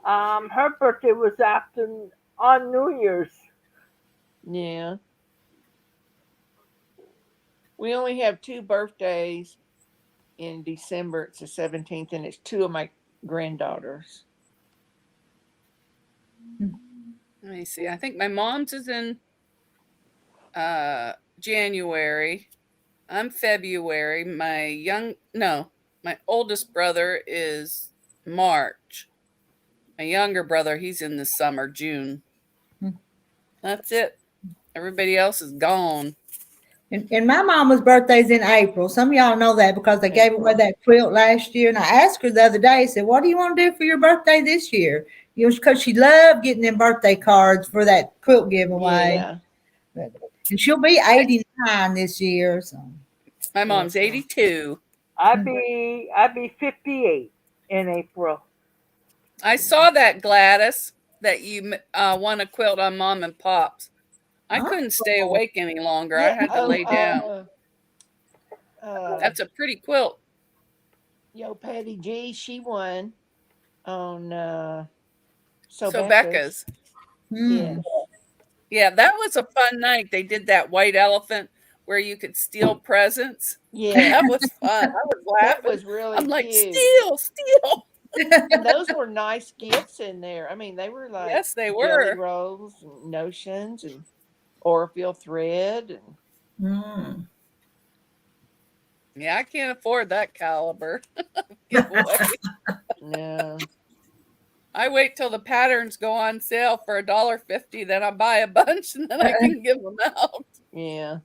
her birthday was after on New Year's. Yeah. We only have 2 birthdays in December. It's the 17th, and it's 2 of my granddaughters. Let me see. I think my mom's is in January. I'm February. My oldest brother is March. My younger brother, he's in the summer, June. That's it. Everybody else is gone. And my mama's birthday's in April. Some of y'all know that because they gave away that quilt last year. And I asked her the other day, I said, what do you want to do for your birthday this year? You know, because she loved getting them birthday cards for that quilt giveaway. Yeah. And she'll be 89 this year. So My mom's 82. I'd be 58 in April. I saw that, Gladys, that you won a quilt on Mom and Pop's. I couldn't stay awake any longer. I had to lay down. That's a pretty quilt. Patty G, she won on So Becca's. Yes. Yeah, that was a fun night. They did that white elephant where you could steal presents. Yeah. That was fun. I was laughing. That was really I'm like, cute. steal. And those were nice gifts in there. I mean, they were like Yes, they jelly were. rolls and notions and Orville thread and Yeah, I can't afford that caliber giveaway. no. I wait till the patterns go on sale for $1.50, then I buy a bunch and then I can give them out. Yeah.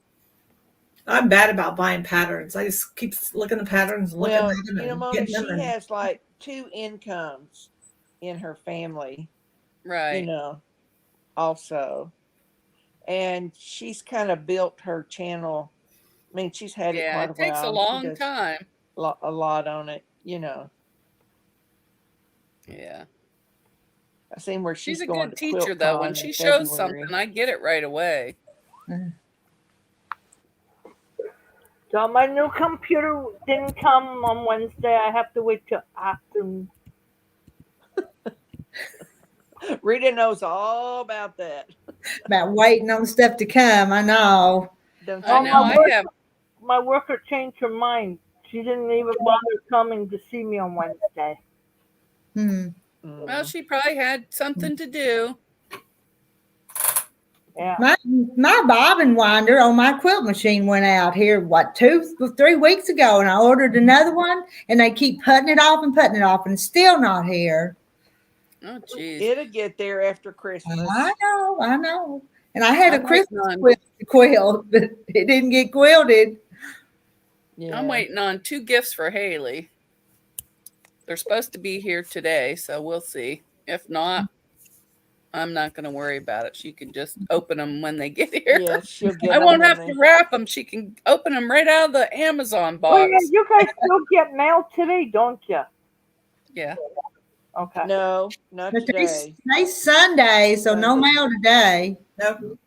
I'm bad about buying patterns. I just keep looking at the patterns, looking Well, at them, you know, and Mona, getting them. she has like 2 incomes in her family, you Right. know, also. And she's kind of built her channel. I mean, she's had it Yeah, quite a it takes a while. She long does time. a lot on it, you know. Yeah. I seen where She's she's a going good to teacher, though. When QuiltCon she in shows February. something, I get it right away. So my new computer didn't come on Wednesday. I have to wait till afternoon. Rita knows all about that. about waiting on stuff to come. I know. Don't I you? know. I have. My worker changed her mind. She didn't even bother coming to see me on Wednesday. Well, she probably had something to do. Yeah. My bobbin winder on my quilt machine went out here, 2-3 weeks ago, and I ordered another one, and they keep putting it off, and it's still not here. Oh, geez. It'll get there after Christmas. I know. And I had a I'm Christmas waiting on- quilt, but it didn't get quilted. Yeah. I'm waiting on 2 gifts for Haley. They're supposed to be here today, so we'll see. If not, I'm not going to worry about it. She can just open them when they get here. Yeah, she'll get I them won't when have they- to wrap them. She can open them right out of the Amazon Oh yeah, box. you guys still get mail today, don't you? Yeah. Okay. No, not But today. today's Sunday, so no Sunday. mail today. Nope.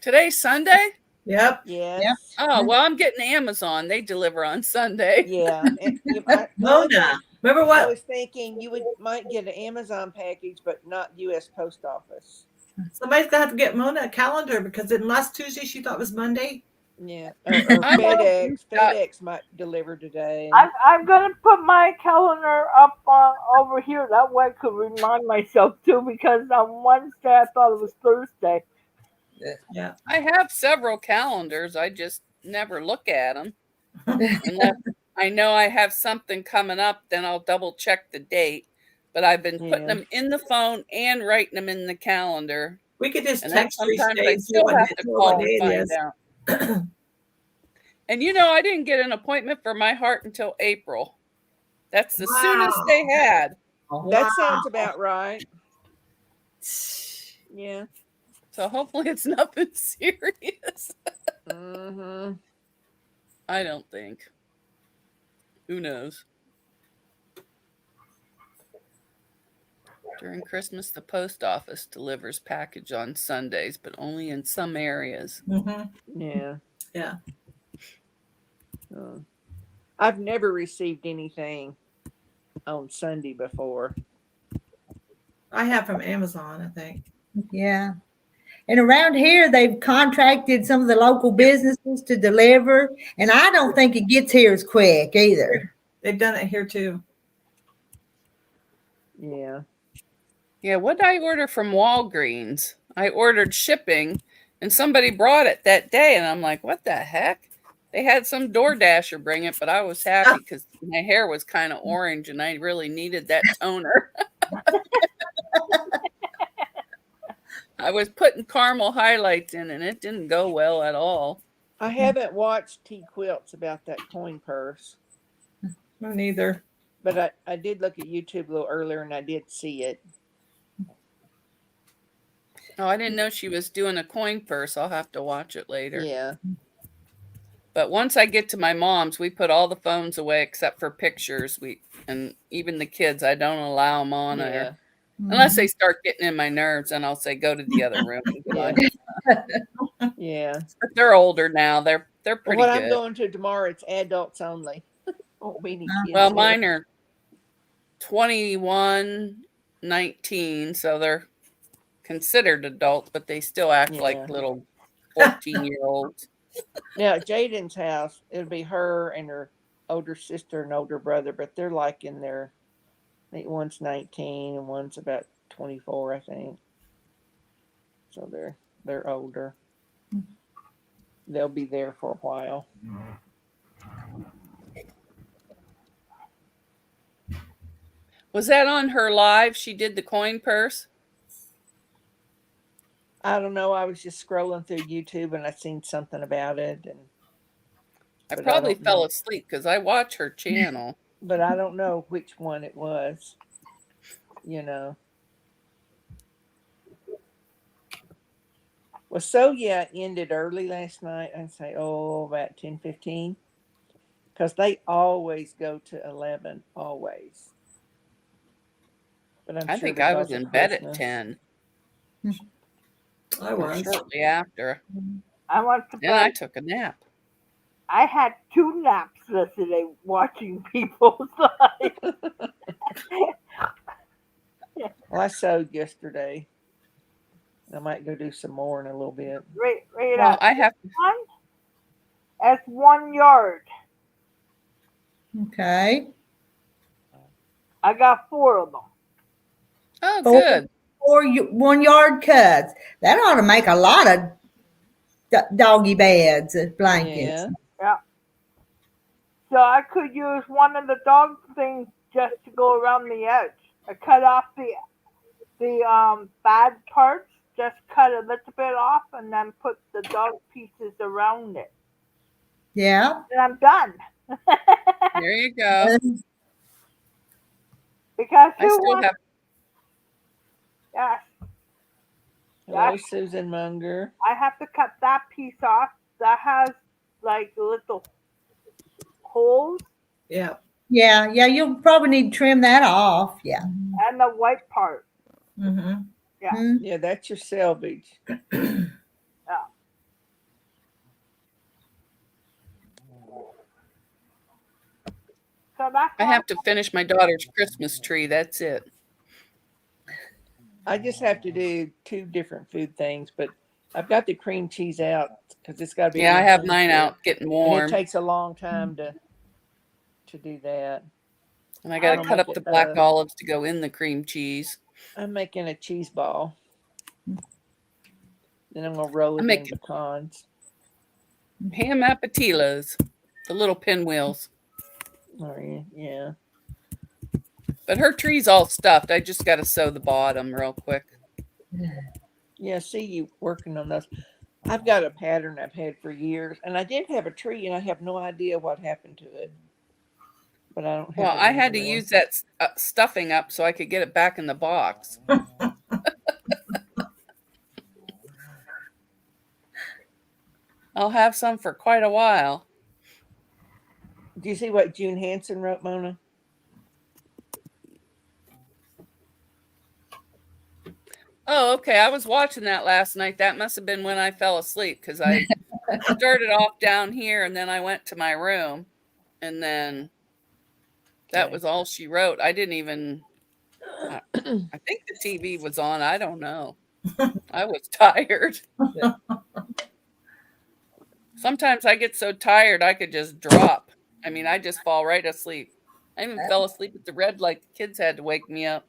Today's Sunday? Yep. Yes. Oh, well, I'm getting Amazon. They deliver on Sunday. Yeah. And Mona, remember I what? was thinking you might get an Amazon package, but not U.S. Post Office. Somebody's gonna have to get Mona a calendar because last Tuesday she thought was Monday. Yeah. Or I know. FedEx. FedEx might deliver today. I'm gonna put my calendar up over here. That way I could remind myself too, because on Wednesday I thought it was Thursday. Yeah. I have several calendars. I just never look at them. Unless I know I have something coming up, then I'll double check the date. But I've been putting them in the phone and writing them in the calendar. We could just And then text her sometimes today I and see still what have day, to what call day and it find is. out. And you know, I didn't get an appointment for my heart until April. That's the soonest they had. That sounds about right. Yeah. So hopefully it's nothing serious. Mm-hmm. I don't think. Who knows? During Christmas, the post office delivers package on Sundays, but only in some areas. Yeah. Yeah. I've never received anything on Sunday before. I have from Amazon, I think. Yeah. And around here, they've contracted some of the local businesses to deliver, and I don't think it gets here as quick either. They've done it here too. Yeah. Yeah, what did I order from Walgreens? I ordered shipping, and somebody brought it that day, and I'm like, what the heck? They had some DoorDasher bring it, but I was happy because my hair was kind of orange, and I really needed that toner. I was putting caramel highlights in, and it didn't go well at all. I haven't watched T Quilts about that coin purse. No, neither. But I did look at YouTube a little earlier, and I did see it. Oh, I didn't know she was doing a coin purse. I'll have to watch it later. Yeah. But once I get to my mom's, we put all the phones away except for pictures. And even the kids, I don't allow them on there. Unless they start getting in my nerves, and I'll say, go to the other room and get on your Yeah. But they're older now. They're pretty what good. I'm going to tomorrow, it's adults only. Won't be any kids Well, here. mine are 21, 19, so they're considered adults, but they still act like little 14-year-olds. Now, at Jaden's house, it'll be her and her older sister and older brother, but they're like in their, I think one's 19 and one's about 24, I think. So they're older. They'll be there for a while. Was that on her live? She did the coin purse? I don't know. I was just scrolling through YouTube and I seen something about it, and I probably fell asleep because I watch her channel. But I don't know which one it was. You know. Well, so yeah, ended early last night. I'd say, about 10:15. Because they always go to 11, always. But I think I was in bed at 10. I was. Shortly after. I went to bed. Then I took a nap. I had 2 naps yesterday watching people's lives. Well, I sewed yesterday. I might go do some more in a little bit. Right well, I have one. That's 1 yard. Okay. I got 4 of them. Oh, good. 1 yard cuts. That ought to make a lot of doggy beds, blankets. Yeah. So I could use one of the dog things just to go around the edge. I cut off the bad parts, just cut a little bit off, and then put the dog pieces around it. Yeah. And I'm done. There you go. Because I still have. Yes. Hello, Susan Munger. I have to cut that piece off. That has like little holes. Yeah. Yeah. Yeah. You'll probably need to trim that off. Yeah. And the white part. Mm-hmm. Yeah. Mm-hmm. Yeah, that's your selvage. Yeah. So that's I have to finish my daughter's Christmas tree. That's it. I just have to do 2 different food things, but I've got the cream cheese out because it's got to be. Yeah, I have mine out getting warm. And it takes a long time to do that. And I got to cut up the black olives to go in the cream cheese. I'm making a cheese ball. Then I'm going to roll it in pecans. Ham appetilas, the little pinwheels. Oh, yeah. But her tree's all stuffed. I just got to sew the bottom real quick. Yeah, see you working on those. I've got a pattern I've had for years, and I did have a tree, and I have no idea what happened to it. But I don't have Well, I had to use that stuffing up so I could get it back in the box. I'll have some for quite a while. Do you see what June Hansen wrote, Mona? Oh, okay. I was watching that last night. That must have been when I fell asleep because I started off down here and then I went to my room and then that Okay. was all she wrote. I didn't even, I think the TV was on. I don't know. I was tired. Sometimes I get so tired I could just drop. I mean, I just fall right asleep. I even fell asleep at the red light. The kids had to wake me up.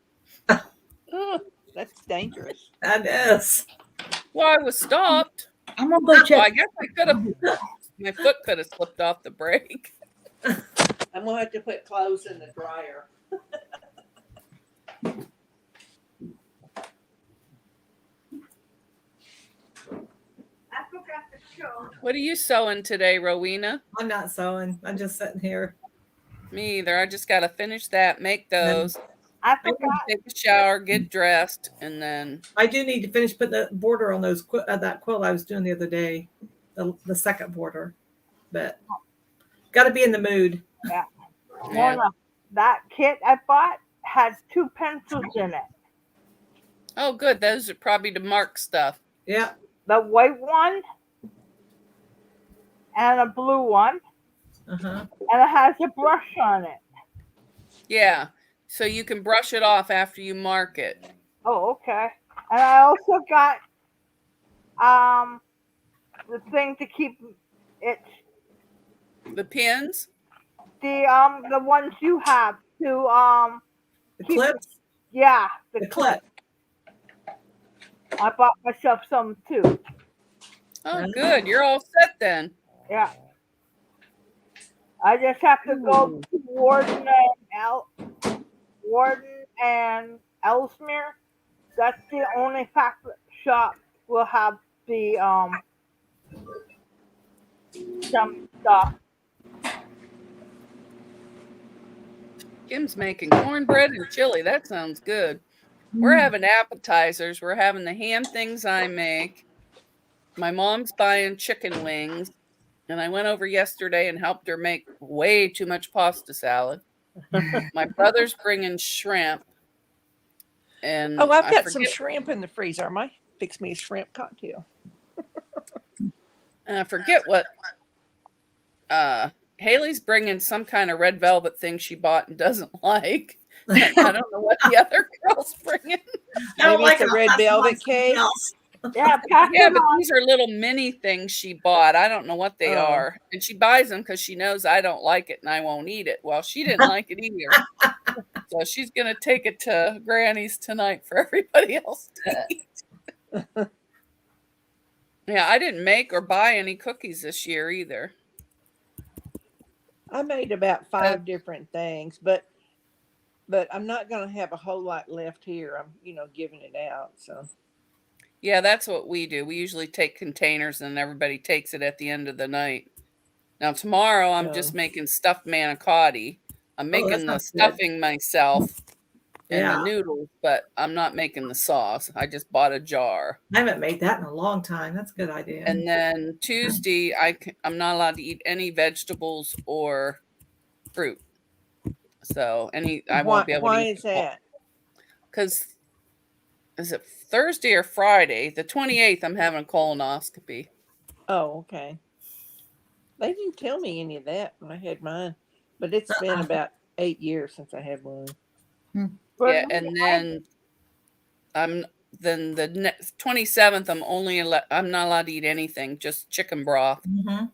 Oh, that's dangerous. That is. Well, I was stopped. I'm gonna go Well, check. I guess I could have. My foot could have slipped off the brake. I'm gonna have to put clothes in the dryer. I forgot the show. What are you sewing today, Rowena? I'm not sewing. I'm just sitting here. Me either. I just got to finish that, make those, I forgot. take a shower, get dressed, and then. I do need to finish putting the border on those that quilt I was doing the other day, the second border. But got to be in the mood. Yeah. Yeah. Mona, that kit I bought had 2 pencils in it. Oh, good. Those are probably to mark stuff. Yeah. The white one and a blue one, Uh-huh. and it has a brush on it. Yeah. So you can brush it off after you mark it. Oh, okay. And I also got the thing to keep it, The pins? the ones you have to The keep clips. yeah, the The clip. clip. I bought myself some too. Oh, good. You're all set then. Yeah. I just have to go to Warden and Ellesmere. That's the only factory shop will have the some stuff. Kim's making cornbread and chili. That sounds good. We're having appetizers. We're having the ham things I make. My mom's buying chicken wings. And I went over yesterday and helped her make way too much pasta salad. My brother's bringing shrimp. And Oh, I've I got forget, some shrimp in the freezer. I might fix me a shrimp cocktail. and I forget what Haley's bringing some kind of red velvet thing she bought and doesn't like. I don't know what the other girl's bringing. I don't Maybe like it's a it. red I'll pass it on velvet to somebody cake. else. Yeah, pass Yeah, them but on. these are little mini things she bought. I don't know what they Oh. are. And she buys them because she knows I don't like it and I won't eat it. Well, she didn't like it either. So she's going to take it to Granny's tonight for everybody else to eat. Yeah, I didn't make or buy any cookies this year either. I made about 5 different things, but I'm not going to have a whole lot left here. I'm, giving it out. So Yeah, that's what we do. We usually take containers and everybody takes it at the end of the night. Now, tomorrow I'm just making stuffed manicotti. I'm Oh, that making the sounds good. stuffing myself and Yeah. the noodles, but I'm not making the sauce. I just bought a jar. I haven't made that in a long time. That's a good idea. And then Tuesday, I'm not allowed to eat any vegetables or fruit. So I won't be able to Why eat. is that? Because is it Thursday or Friday? The 28th, I'm having a colonoscopy. Oh, okay. They didn't tell me any of that when I had mine, but it's been about 8 years since I had one. Yeah, and then then the 27th, I'm not allowed to eat anything, just chicken broth. Mm-hmm.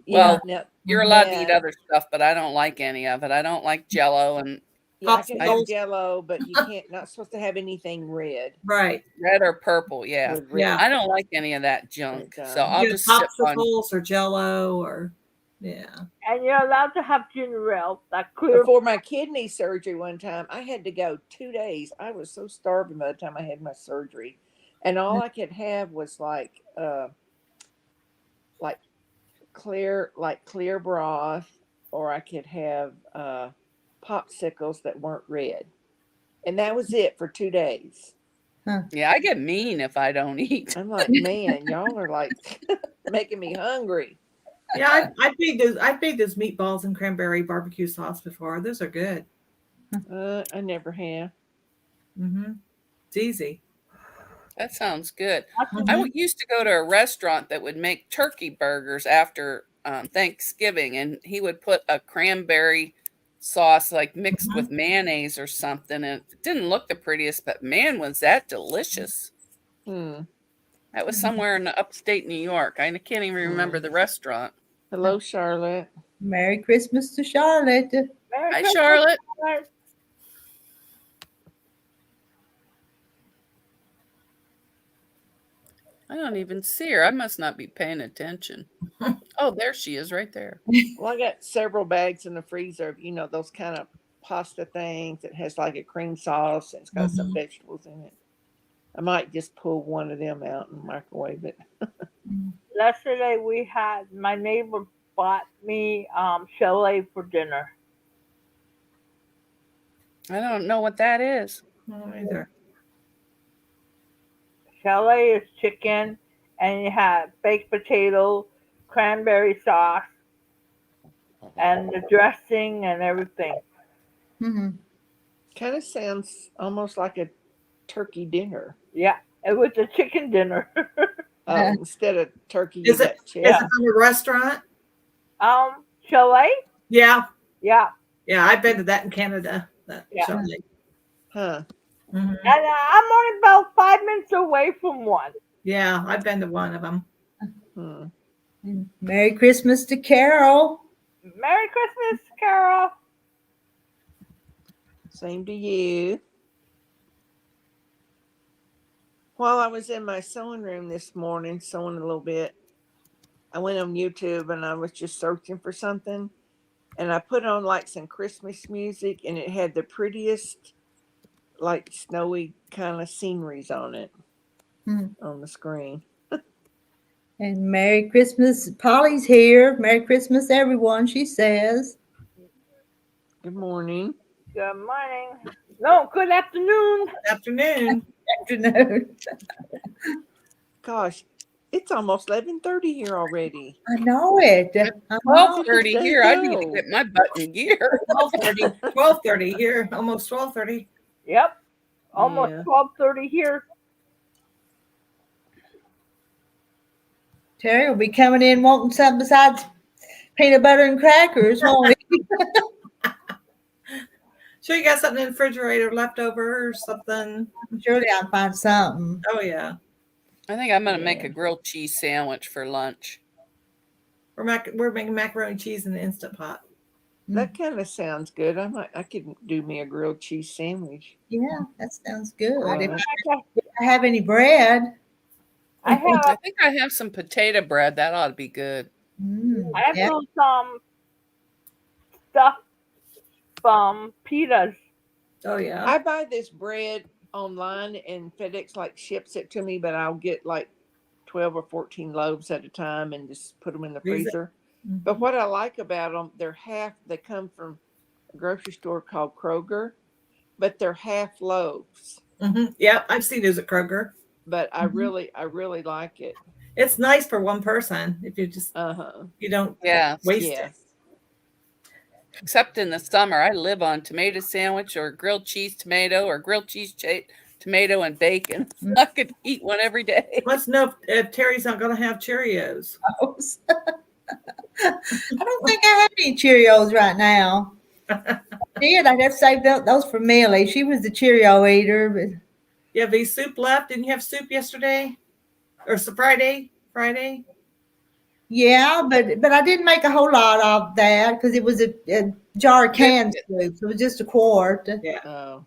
Well, Yeah, you're allowed to eat other stuff, but I don't like any of it. I don't like Jello and I can have popsicles. Jello, but you can't. Not supposed to have anything red. Right. red or purple. Yeah, With red. Yeah. I don't like any of that junk. And, So I'll Get just sip on. popsicles or Jello or yeah. And you're allowed to have ginger ale. That clear. Before my kidney surgery one time, I had to go 2 days. I was so starving by the time I had my surgery. And all I could have was like clear broth, or I could have popsicles that weren't red. And that was it for 2 days. Yeah, I get mean if I don't eat. I'm like, man, y'all are like making me hungry. Yeah, I made those meatballs and cranberry barbecue sauce before. Those are good. I never have. Mm-hmm. It's easy. That sounds good. Mm-hmm. Used to go to a restaurant that would make turkey burgers after Thanksgiving, and he would put a cranberry sauce like mixed Mm-hmm. with mayonnaise or something. And it didn't look the prettiest, but man, was that delicious. Hmm. That was somewhere in upstate New York. I can't even remember the restaurant. Hello, Charlotte. Merry Christmas to Charlotte. Merry Hi, Christmas, Charlotte. guys. I don't even see her. I must not be paying attention. Oh, there she is right there. Well, I got several bags in the freezer of, those kind of pasta things that has like a cream sauce and it's got some Mm-hmm. vegetables in it. I might just pull one of them out and microwave it. Yesterday we had my neighbor bought me chalet for dinner. I don't know what that is. Oh, either. Chalet is chicken, and you had baked potato, cranberry sauce, and the dressing and everything. Mm-hmm. Kind of sounds almost like a turkey dinner. Yeah, it was a chicken dinner. Instead of turkey, you Is it got is chicken. it from a restaurant? Chalet? Yeah. Yeah, Yeah, I've been to that in Canada. That yeah. chalet. Huh. Mm-hmm. And I'm only about 5 minutes away from one. Yeah, I've been to one of them. Hmm. And Merry Christmas to Carol. Merry Christmas, Carol. Same to you. While I was in my sewing room this morning, sewing a little bit, I went on YouTube and I was just searching for something. And I put on like some Christmas music and it had the prettiest, like snowy kind of sceneries on it on the screen. And Merry Christmas. Polly's here. Merry Christmas, everyone, she says. Good morning. Good morning. No, good afternoon. Good afternoon. Afternoon. Gosh, it's almost 11:30 here already. I know it. I know. 12:30 Day here. I need to go. get my butt in gear. 12:30. 12:30 here. Almost 12:30. Yep, almost Yeah. 12:30 here. Terry will be coming in wanting something besides peanut butter and crackers, won't he? Sure, you got something in the refrigerator left over or something. Surely I'll find something. Oh yeah. I think I'm going to make Yeah. a grilled cheese sandwich for lunch. We're making macaroni and cheese in the Instant Pot. That kind of sounds good. I could do me a grilled cheese sandwich. Yeah, that sounds good. Right. If I have any bread. I have I think I have some potato bread. That ought to be good. I have Yeah. those stuffed pitas. Oh yeah. I buy this bread online and FedEx like ships it to me, but I'll get like 12 or 14 loaves at a time and just put them in the Freeze it. freezer. But what I like about them, they come from a grocery store called Kroger, but they're half loaves. Mm-hmm. Yeah, I've seen those at Kroger. But I really like it. It's nice for one person if you just you don't Yeah. waste Yeah. it. Except in the summer, I live on tomato sandwich or grilled cheese tomato or grilled cheese tomato and bacon. I could eat one every day. Let's know if Terry's not going to have Cheerios. I don't think I have any Cheerios right now. Did I'd have to save those for Millie. She was the Cheerio eater, but You have any soup left? Didn't you have soup yesterday? Or Friday? Friday? yeah, but I didn't make a whole lot of that because it was a jar of canned soup. So it was just a quart. Yeah. Oh.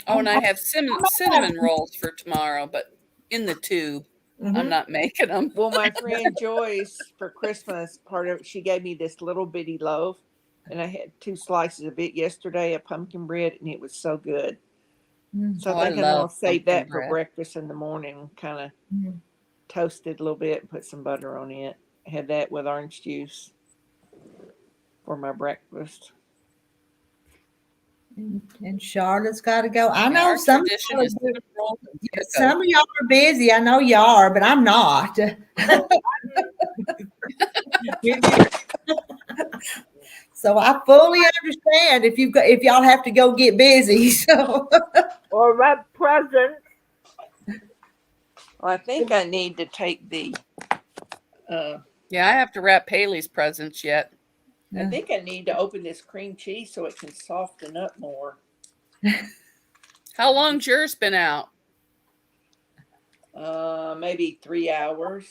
Oh, and I have cinnamon rolls for tomorrow, but in the tube. I'm not making them. Well, my friend Joyce for Christmas, she gave me this little bitty loaf, and I had 2 slices of it yesterday of pumpkin bread, and it was so good. So I think I'm gonna save that for breakfast in the morning. Kind of toast it a little bit and put some butter on it. I had that with orange juice for my breakfast. And Charlotte's got to go. I Yeah, know our some tradition is to roll the yeah, pickup. some of y'all are busy. I know y'all are, but I'm not. So I fully understand if y'all have to go get busy. So or wrap presents. Well, I think I need to take the. Yeah, I have to wrap Haley's presents yet. I think I need to open this cream cheese so it can soften up more. How long's yours been out? Maybe 3 hours.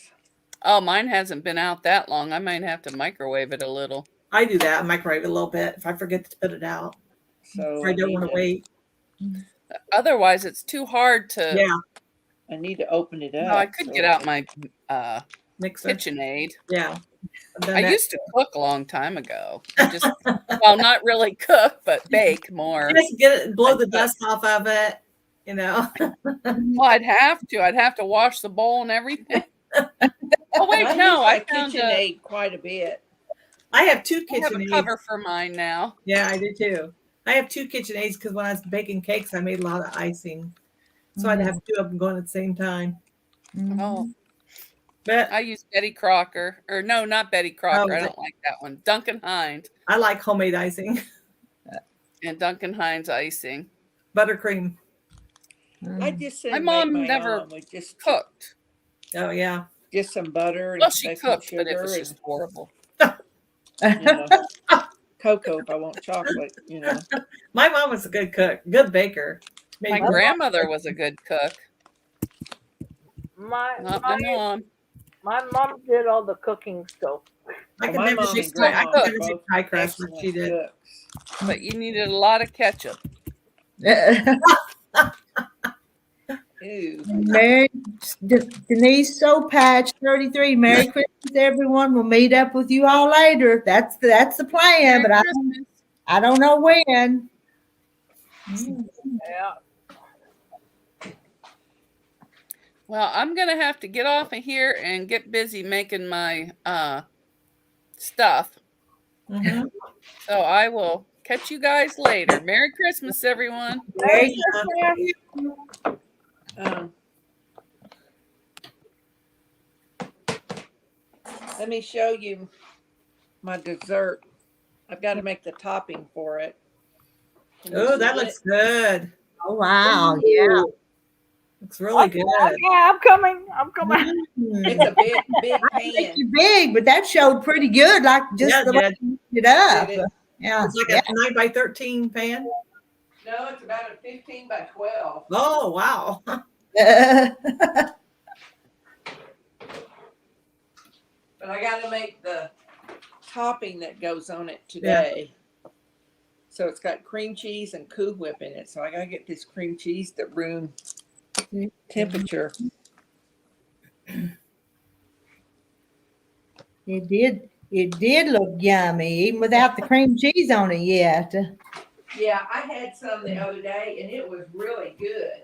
Oh, mine hasn't been out that long. I might have to microwave it a little. I do that. I microwave it a little bit if I forget to put it out. So I don't want to wait. Otherwise, it's too hard to. Yeah, I need to open it up. Oh, I could get out my mixer. KitchenAid. Yeah. I used to cook a long time ago. Just well, not really cook, but bake more. Just get it, blow the dust off of it. You know. Well, I'd have to. I'd have to wash the bowl and everything. Oh wait, no, I found KitchenAid quite a bit. I have two I have a KitchenAids. cover for mine now. Yeah, I do too. I have two KitchenAids because when I was baking cakes, I made a lot of icing, so I'd have two of them going at the same time. Oh, But I use Betty Crocker, or no, not Betty Crocker. I okay. don't like that one. Duncan Hines I like homemade icing, and Duncan Hines icing. buttercream. I just My mom never just cooked. Oh yeah. Just some butter and Well, she some cooked, sugar but it was and just horrible. Cocoa if I want chocolate. My mom was a good cook, good baker. My grandmother was a good cook. Not my mom. My mom did all the cooking stuff. I could my never mom do and grandma I could never both do pie crust like she did. cooks. But you needed a lot of ketchup. Ew. Merry Denise Soul Patch 33. Merry Christmas, everyone. We'll meet up with you all later. That's the plan, but I don't know when. Yeah. Well, I'm gonna have to get off of here and get busy making my stuff. Mhm. So I will catch you guys later. Merry Christmas, everyone. Merry Let me show you my dessert. I've got to make the topping for it. Oh, that looks good. Oh wow, yeah. Looks really good. Yeah, I'm coming. It's a big pan. It's big, but that showed pretty good. Like just the way you mixed it up. Yeah. It's like a 9 by 13 pan. No, it's about a 15 by 12. Oh wow. But I got to make the topping that goes on it today. So it's got cream cheese and Cool Whip in it. So I got to get this cream cheese to room temperature. It did look yummy, even without the cream cheese on it yet. Yeah, I had some the other day and it was really good.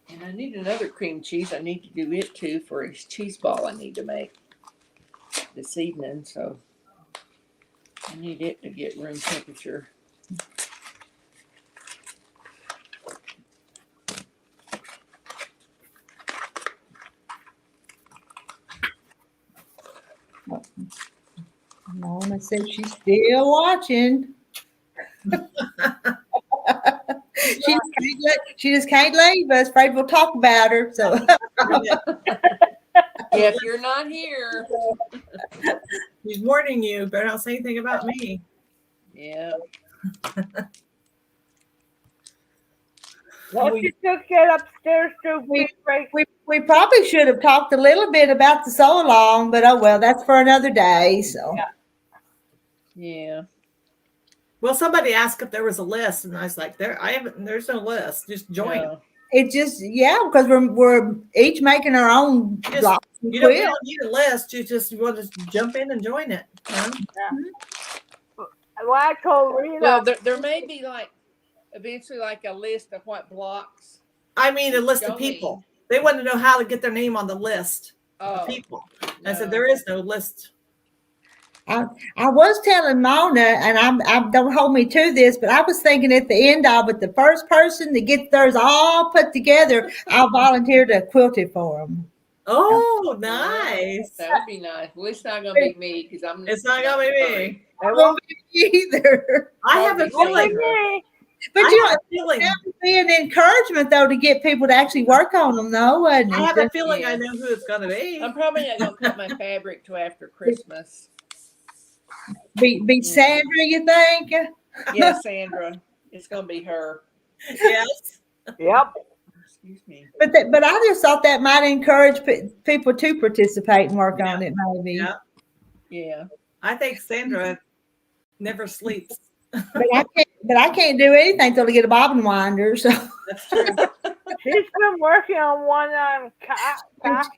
And I need another cream cheese. I need to do it too for his cheese ball I need to make this evening. So I need it to get room temperature. Mama said she's still watching. She just can't leave us. Afraid we'll talk about her. So If you're not here. He's warning you. Better not say anything about me. Yeah. Let's just get upstairs to we probably should have talked a little bit about the so long, but oh well, that's for another day. So Yeah. Well, somebody asked if there was a list, and I was like, there's no list. Just join. No. it just because we're each making our own blocks and You don't quilts. need a list. You just want to jump in and join it. Well, I told Rita. Well, there may be eventually a list of what blocks. I mean, a list of Join. people. They want to know how to get their name on the list of people. I said there is no list. I was telling Mona, and I don't hold me to this, but I was thinking at the end of it, the first person to get theirs all put together, I'll volunteer to quilt it for them. Oh, nice. That would be nice. Well, it's not gonna be me because I'm. It's not gonna be me. It won't Either. I have a Probably feeling. be me. But I you know, have a feeling. that would be an encouragement though to get people to actually work on them, though, wouldn't I have it? a feeling I Yeah. know who it's gonna be. I'm probably not gonna cut my fabric till after Christmas. Be Sandra, you think? Yeah, Sandra. It's gonna be her. Yes. Yep. Excuse me. But I just thought that might encourage people to participate and work on it, maybe. Yeah. Yeah. I think Sandra never sleeps. But I can't do anything till I get a bobbin winder. So That's true. She's been working on one on and Cassie.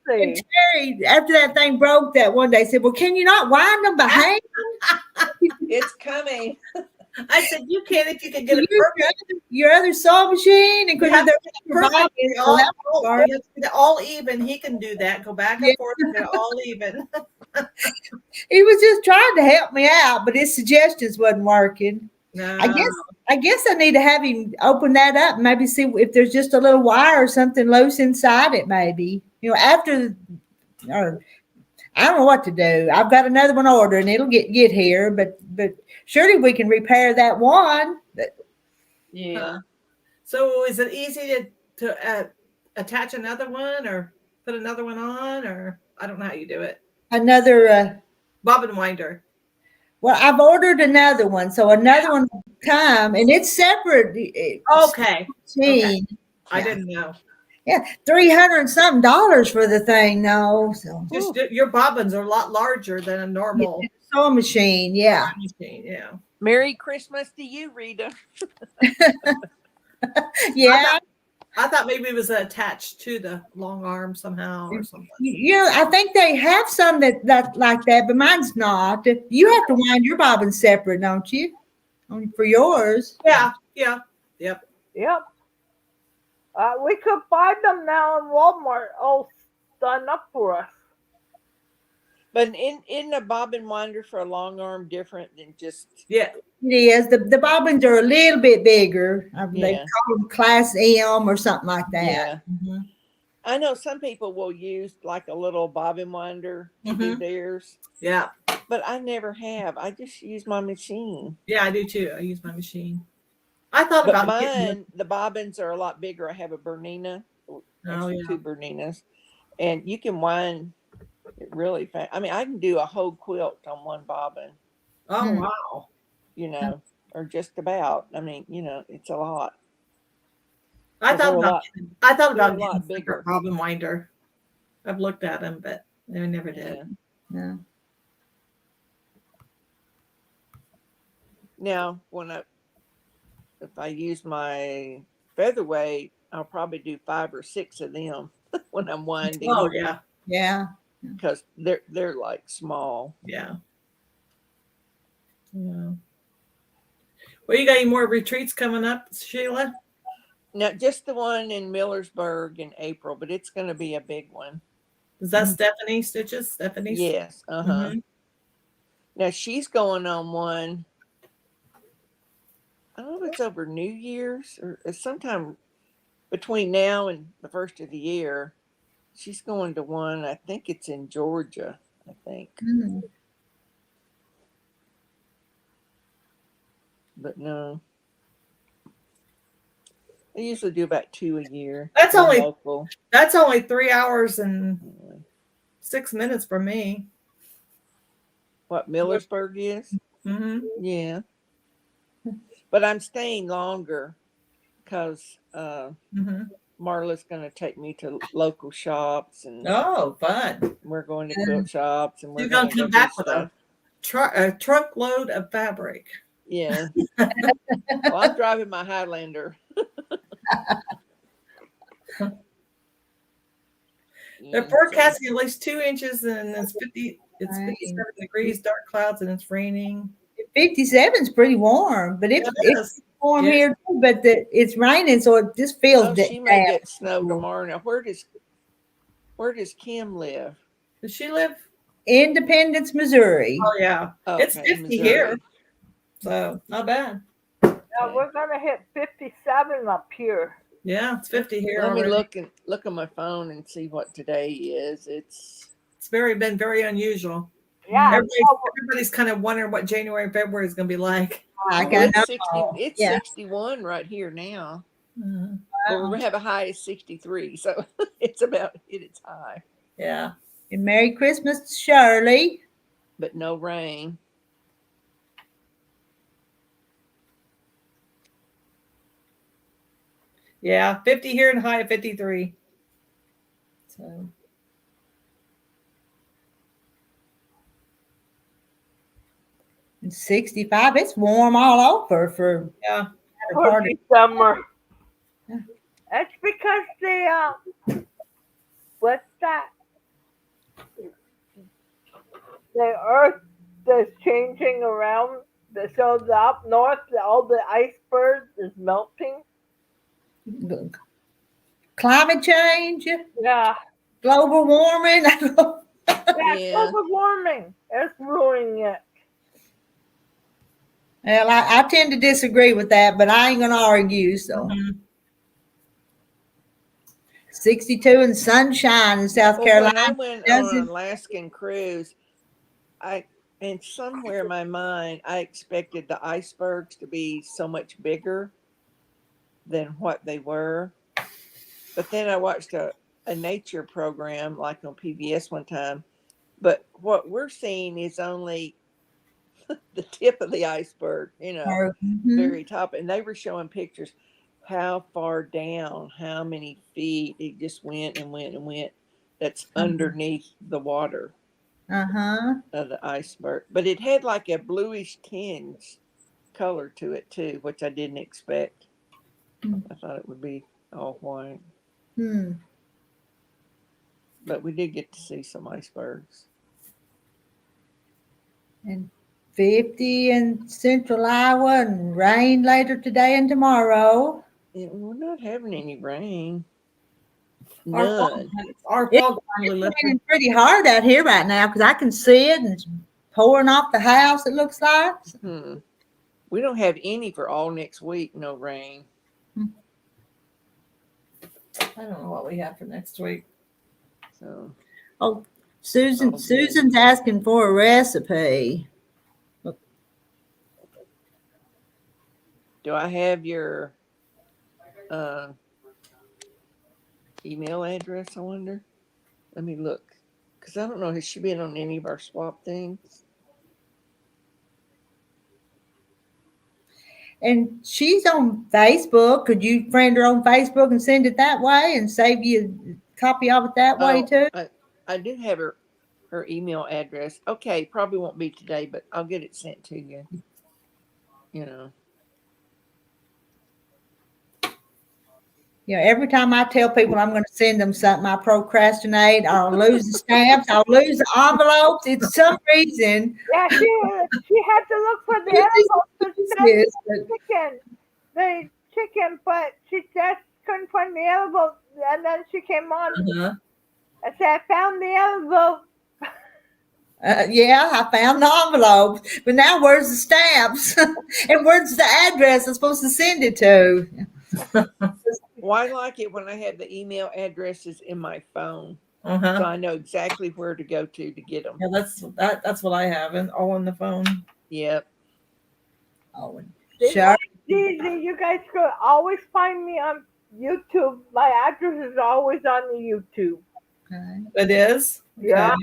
Terry, after that thing broke that one day, said, "Well, can you not wind them by hand? It's coming. I said, you can if you can get it Use perfect. your other sewing machine and You have to get it perfect. bobbin, All, so that was all, hard. you have to get it all even. He can do that. Go back and forth and get it all even. He was just trying to help me out, but his suggestions wasn't working. No. I guess I need to have him open that up and maybe see if there's just a little wire or something loose inside it, maybe. You know, after or I don't know what to do. I've got another one ordered and it'll get here, but surely we can repair that one. Yeah. So is it easy to attach another one or put another one on, or I don't know how you do it. Another Bobbin winder. well, I've ordered another one, so another one will come and it's separate. Okay. Machine. I didn't know. Yeah, $300 and something for the thing. No, so Just your bobbins are a lot larger than a normal sewing machine. Yeah, machine. Yeah. Merry Christmas to you, Rita. yeah. I thought maybe it was attached to the long arm somehow or something. Yeah, I think they have some that like that, but mine's not. You have to wind your bobbin separate, don't you? For yours. Yeah. Yeah. Yep. Yep. We could buy them now in Walmart, all done up for us. But in the bobbin winder for a long arm different than just Yeah. It is. The bobbins are a little bit bigger. They Yeah. call them Class M or something like that. yeah. Mm-hmm. I know some people will use like a little bobbin winder to do theirs, Yeah. but I never have. I just use my machine. Yeah, I do too. I use my machine. I thought But about getting mine, the bobbins are a lot bigger. I have a Bernina, actually yeah. 2 Berninas, and you can wind it really fast. I mean, I can do a whole quilt on one bobbin, Oh wow. you know, or just about. I mean, you know, it's a lot. I thought about they're a getting lot a bigger. separate bobbin winder. I've looked at them, but I never did. Yeah. Yeah. Now, if I use my featherweight, I'll probably do 5 or 6 of them when I'm winding. Oh yeah. Yeah. Because they're like small. Yeah. Yeah. Well, you got any more retreats coming up, Sheila? Now, just the one in Millersburg in April, but it's going to be a big one. Is that Stephanie Stitches? Stephanie's? Yes. Mhm. Now she's going on one. I don't know if it's over New Year's or sometime between now and the first of the year. She's going to one. I think it's in Georgia. I think, Mm. but no. I usually do about 2 a year. That's They're only- local. That's only 3 hours and 6 minutes for me. What Millersburg is? Mm-hmm. Yeah. But I'm staying longer because Mm-hmm. Marla's going to take me to local shops and Oh, fun. we're going to quilt shops and we're You're gonna going to come do back with stuff. a truckload of fabric. Yeah. Well, I'm driving my Highlander. They're Yeah, forecasting at least 2 inches and it's 57 Right. degrees, dark clouds, and it's raining. 57 is pretty warm, but It it's is. warm Yes. here too. But it's raining, so it just feels oh, she may damp. get snow tomorrow. Now, where does Kim live? Does she live? Independence, Missouri. Oh yeah, it's Okay, 50 Missouri. here, so not bad. Now we're gonna hit 57 up here. Yeah, it's 50 here Let me already. look on my phone and see what today is. It's It's been very unusual. Yeah. Everybody's kind of wondering what January and February is going to be like. Like well, I it's 60. know. It's Yeah. 61 right here now. Mhm. But we're gonna have a high of 63, so it's about hit its high, Yeah. And Merry Christmas, Shirley. but no rain. Yeah, 50 here and high of 53. So And 65. It's warm all over for yeah. For December. Yeah. That's because what's that? The Earth is changing around. So the up north, all the icebergs is melting. Climate change, Yeah. global warming. Yeah. Global warming. It's ruining it. Well, I tend to disagree with that, but I ain't gonna argue. So Mhm. 62 and sunshine in South Well, Carolina. when I went on an Alaskan cruise, and somewhere in my mind, I expected the icebergs to be so much bigger than what they were. But then I watched a nature program like on PBS one time. But what we're seeing is only the tip of the iceberg, Mhm. very top. And they were showing pictures how far down, how many feet it just went and went and went. That's underneath the water of the iceberg. But it had like a bluish tinge color to it too, which I didn't expect. I thought it would be all white. But we did get to see some icebergs. And 50 in central Iowa and rain later today and tomorrow. Yeah, we're not having any rain. Our fog, None. our It's fog finally lifted. raining pretty hard out here right now because I can see it and it's pouring off the house, it looks like. We don't have any for all next week, no rain. I don't know what we have for next week. So Oh, Susan's asking for a recipe. do I have your email address, I wonder? Let me look. Because I don't know, has she been on any of our swap things? And she's on Facebook. Could you friend her on Facebook and send it that way and save you a copy of it that way too? I do have her email address. Okay, probably won't be today, but I'll get it sent to you. Every time I tell people I'm going to send them something, I procrastinate. I'll lose the stamps. I'll lose the envelopes. It's some reason. Yeah, she had to look for the envelope to send the chicken, but she just couldn't find the envelope. And then she came on and said, "I found the envelope." Yeah, I found the envelope, but now where's the stamps? And where's the address I'm supposed to send it to? Well, I like it when I have the email addresses in my phone, so I know exactly where to go to get them. Yeah, that's what I have, and all on the phone. Yep. Oh, sure. Easy. You guys could always find me on YouTube. My address is always on the YouTube. Okay. It is? Yeah.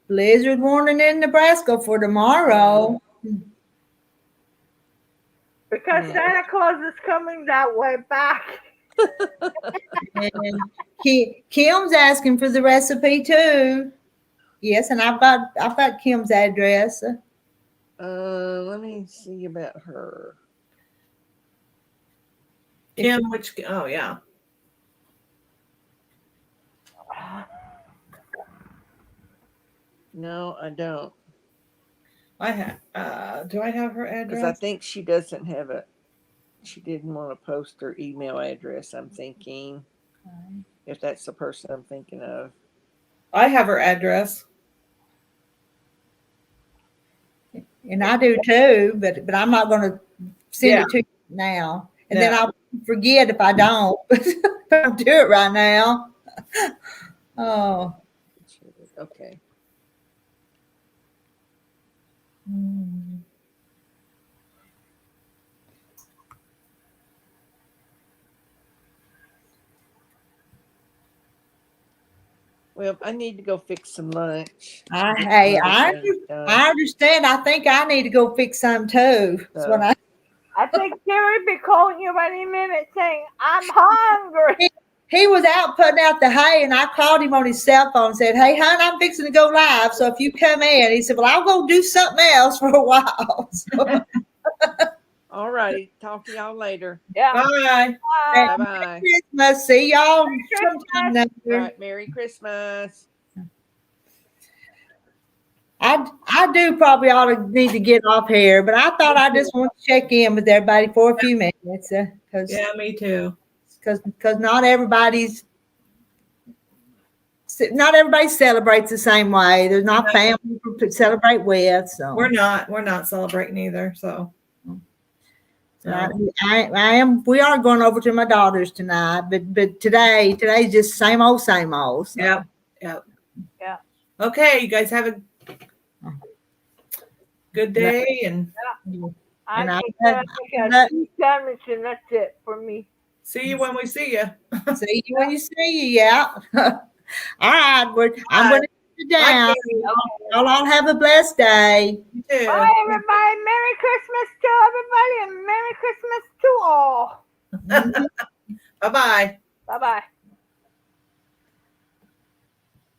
Blizzard warning in Nebraska for tomorrow. Because Santa Claus is coming that way back. And Kim's asking for the recipe too. Yes, and I've got Kim's address. Let me see about her. Kim, oh yeah. No, I don't. I have. Do I have her address? Because I think she doesn't have it. She didn't want to post her email address. I'm thinking, if that's the person I'm thinking of. I have her address. And I do too, but I'm not going to send Yeah. it to you now. And No. then I'll forget if I don't. Don't do it right now. Oh. Okay. Well, I need to go fix some lunch. I understand. I think I need to go fix some too. That's what I think Gary be calling you any minute saying, I'm hungry. he was out putting out the hay, and I called him on his cell phone and said, "Hey, hon, I'm fixing to go live. So if you come in," he said, "Well, I'll go do something else for a while." So, All righty. Talk to y'all later. Yeah. Bye. Bye bye. Christmas. See y'all Christmas. sometime. Right. Merry Christmas. I do probably ought to need to get off here, but I thought I just want to check in with everybody for a few minutes because Yeah, me too. not everybody celebrates the same way. There's not family to celebrate with, so We're not celebrating either. So I am. We are going over to my daughter's tonight, but today's just same old, same old. So. Yep. Yeah. Okay, you guys have a good day, and I think I two sandwich and that's it for me. see you when we see you. See you when you see you. Yeah. All right. I'm going to sit down. Y'all all have a blessed day. You too. Bye, everybody. Merry Christmas to everybody and Merry Christmas to all. Bye-bye. Bye-bye.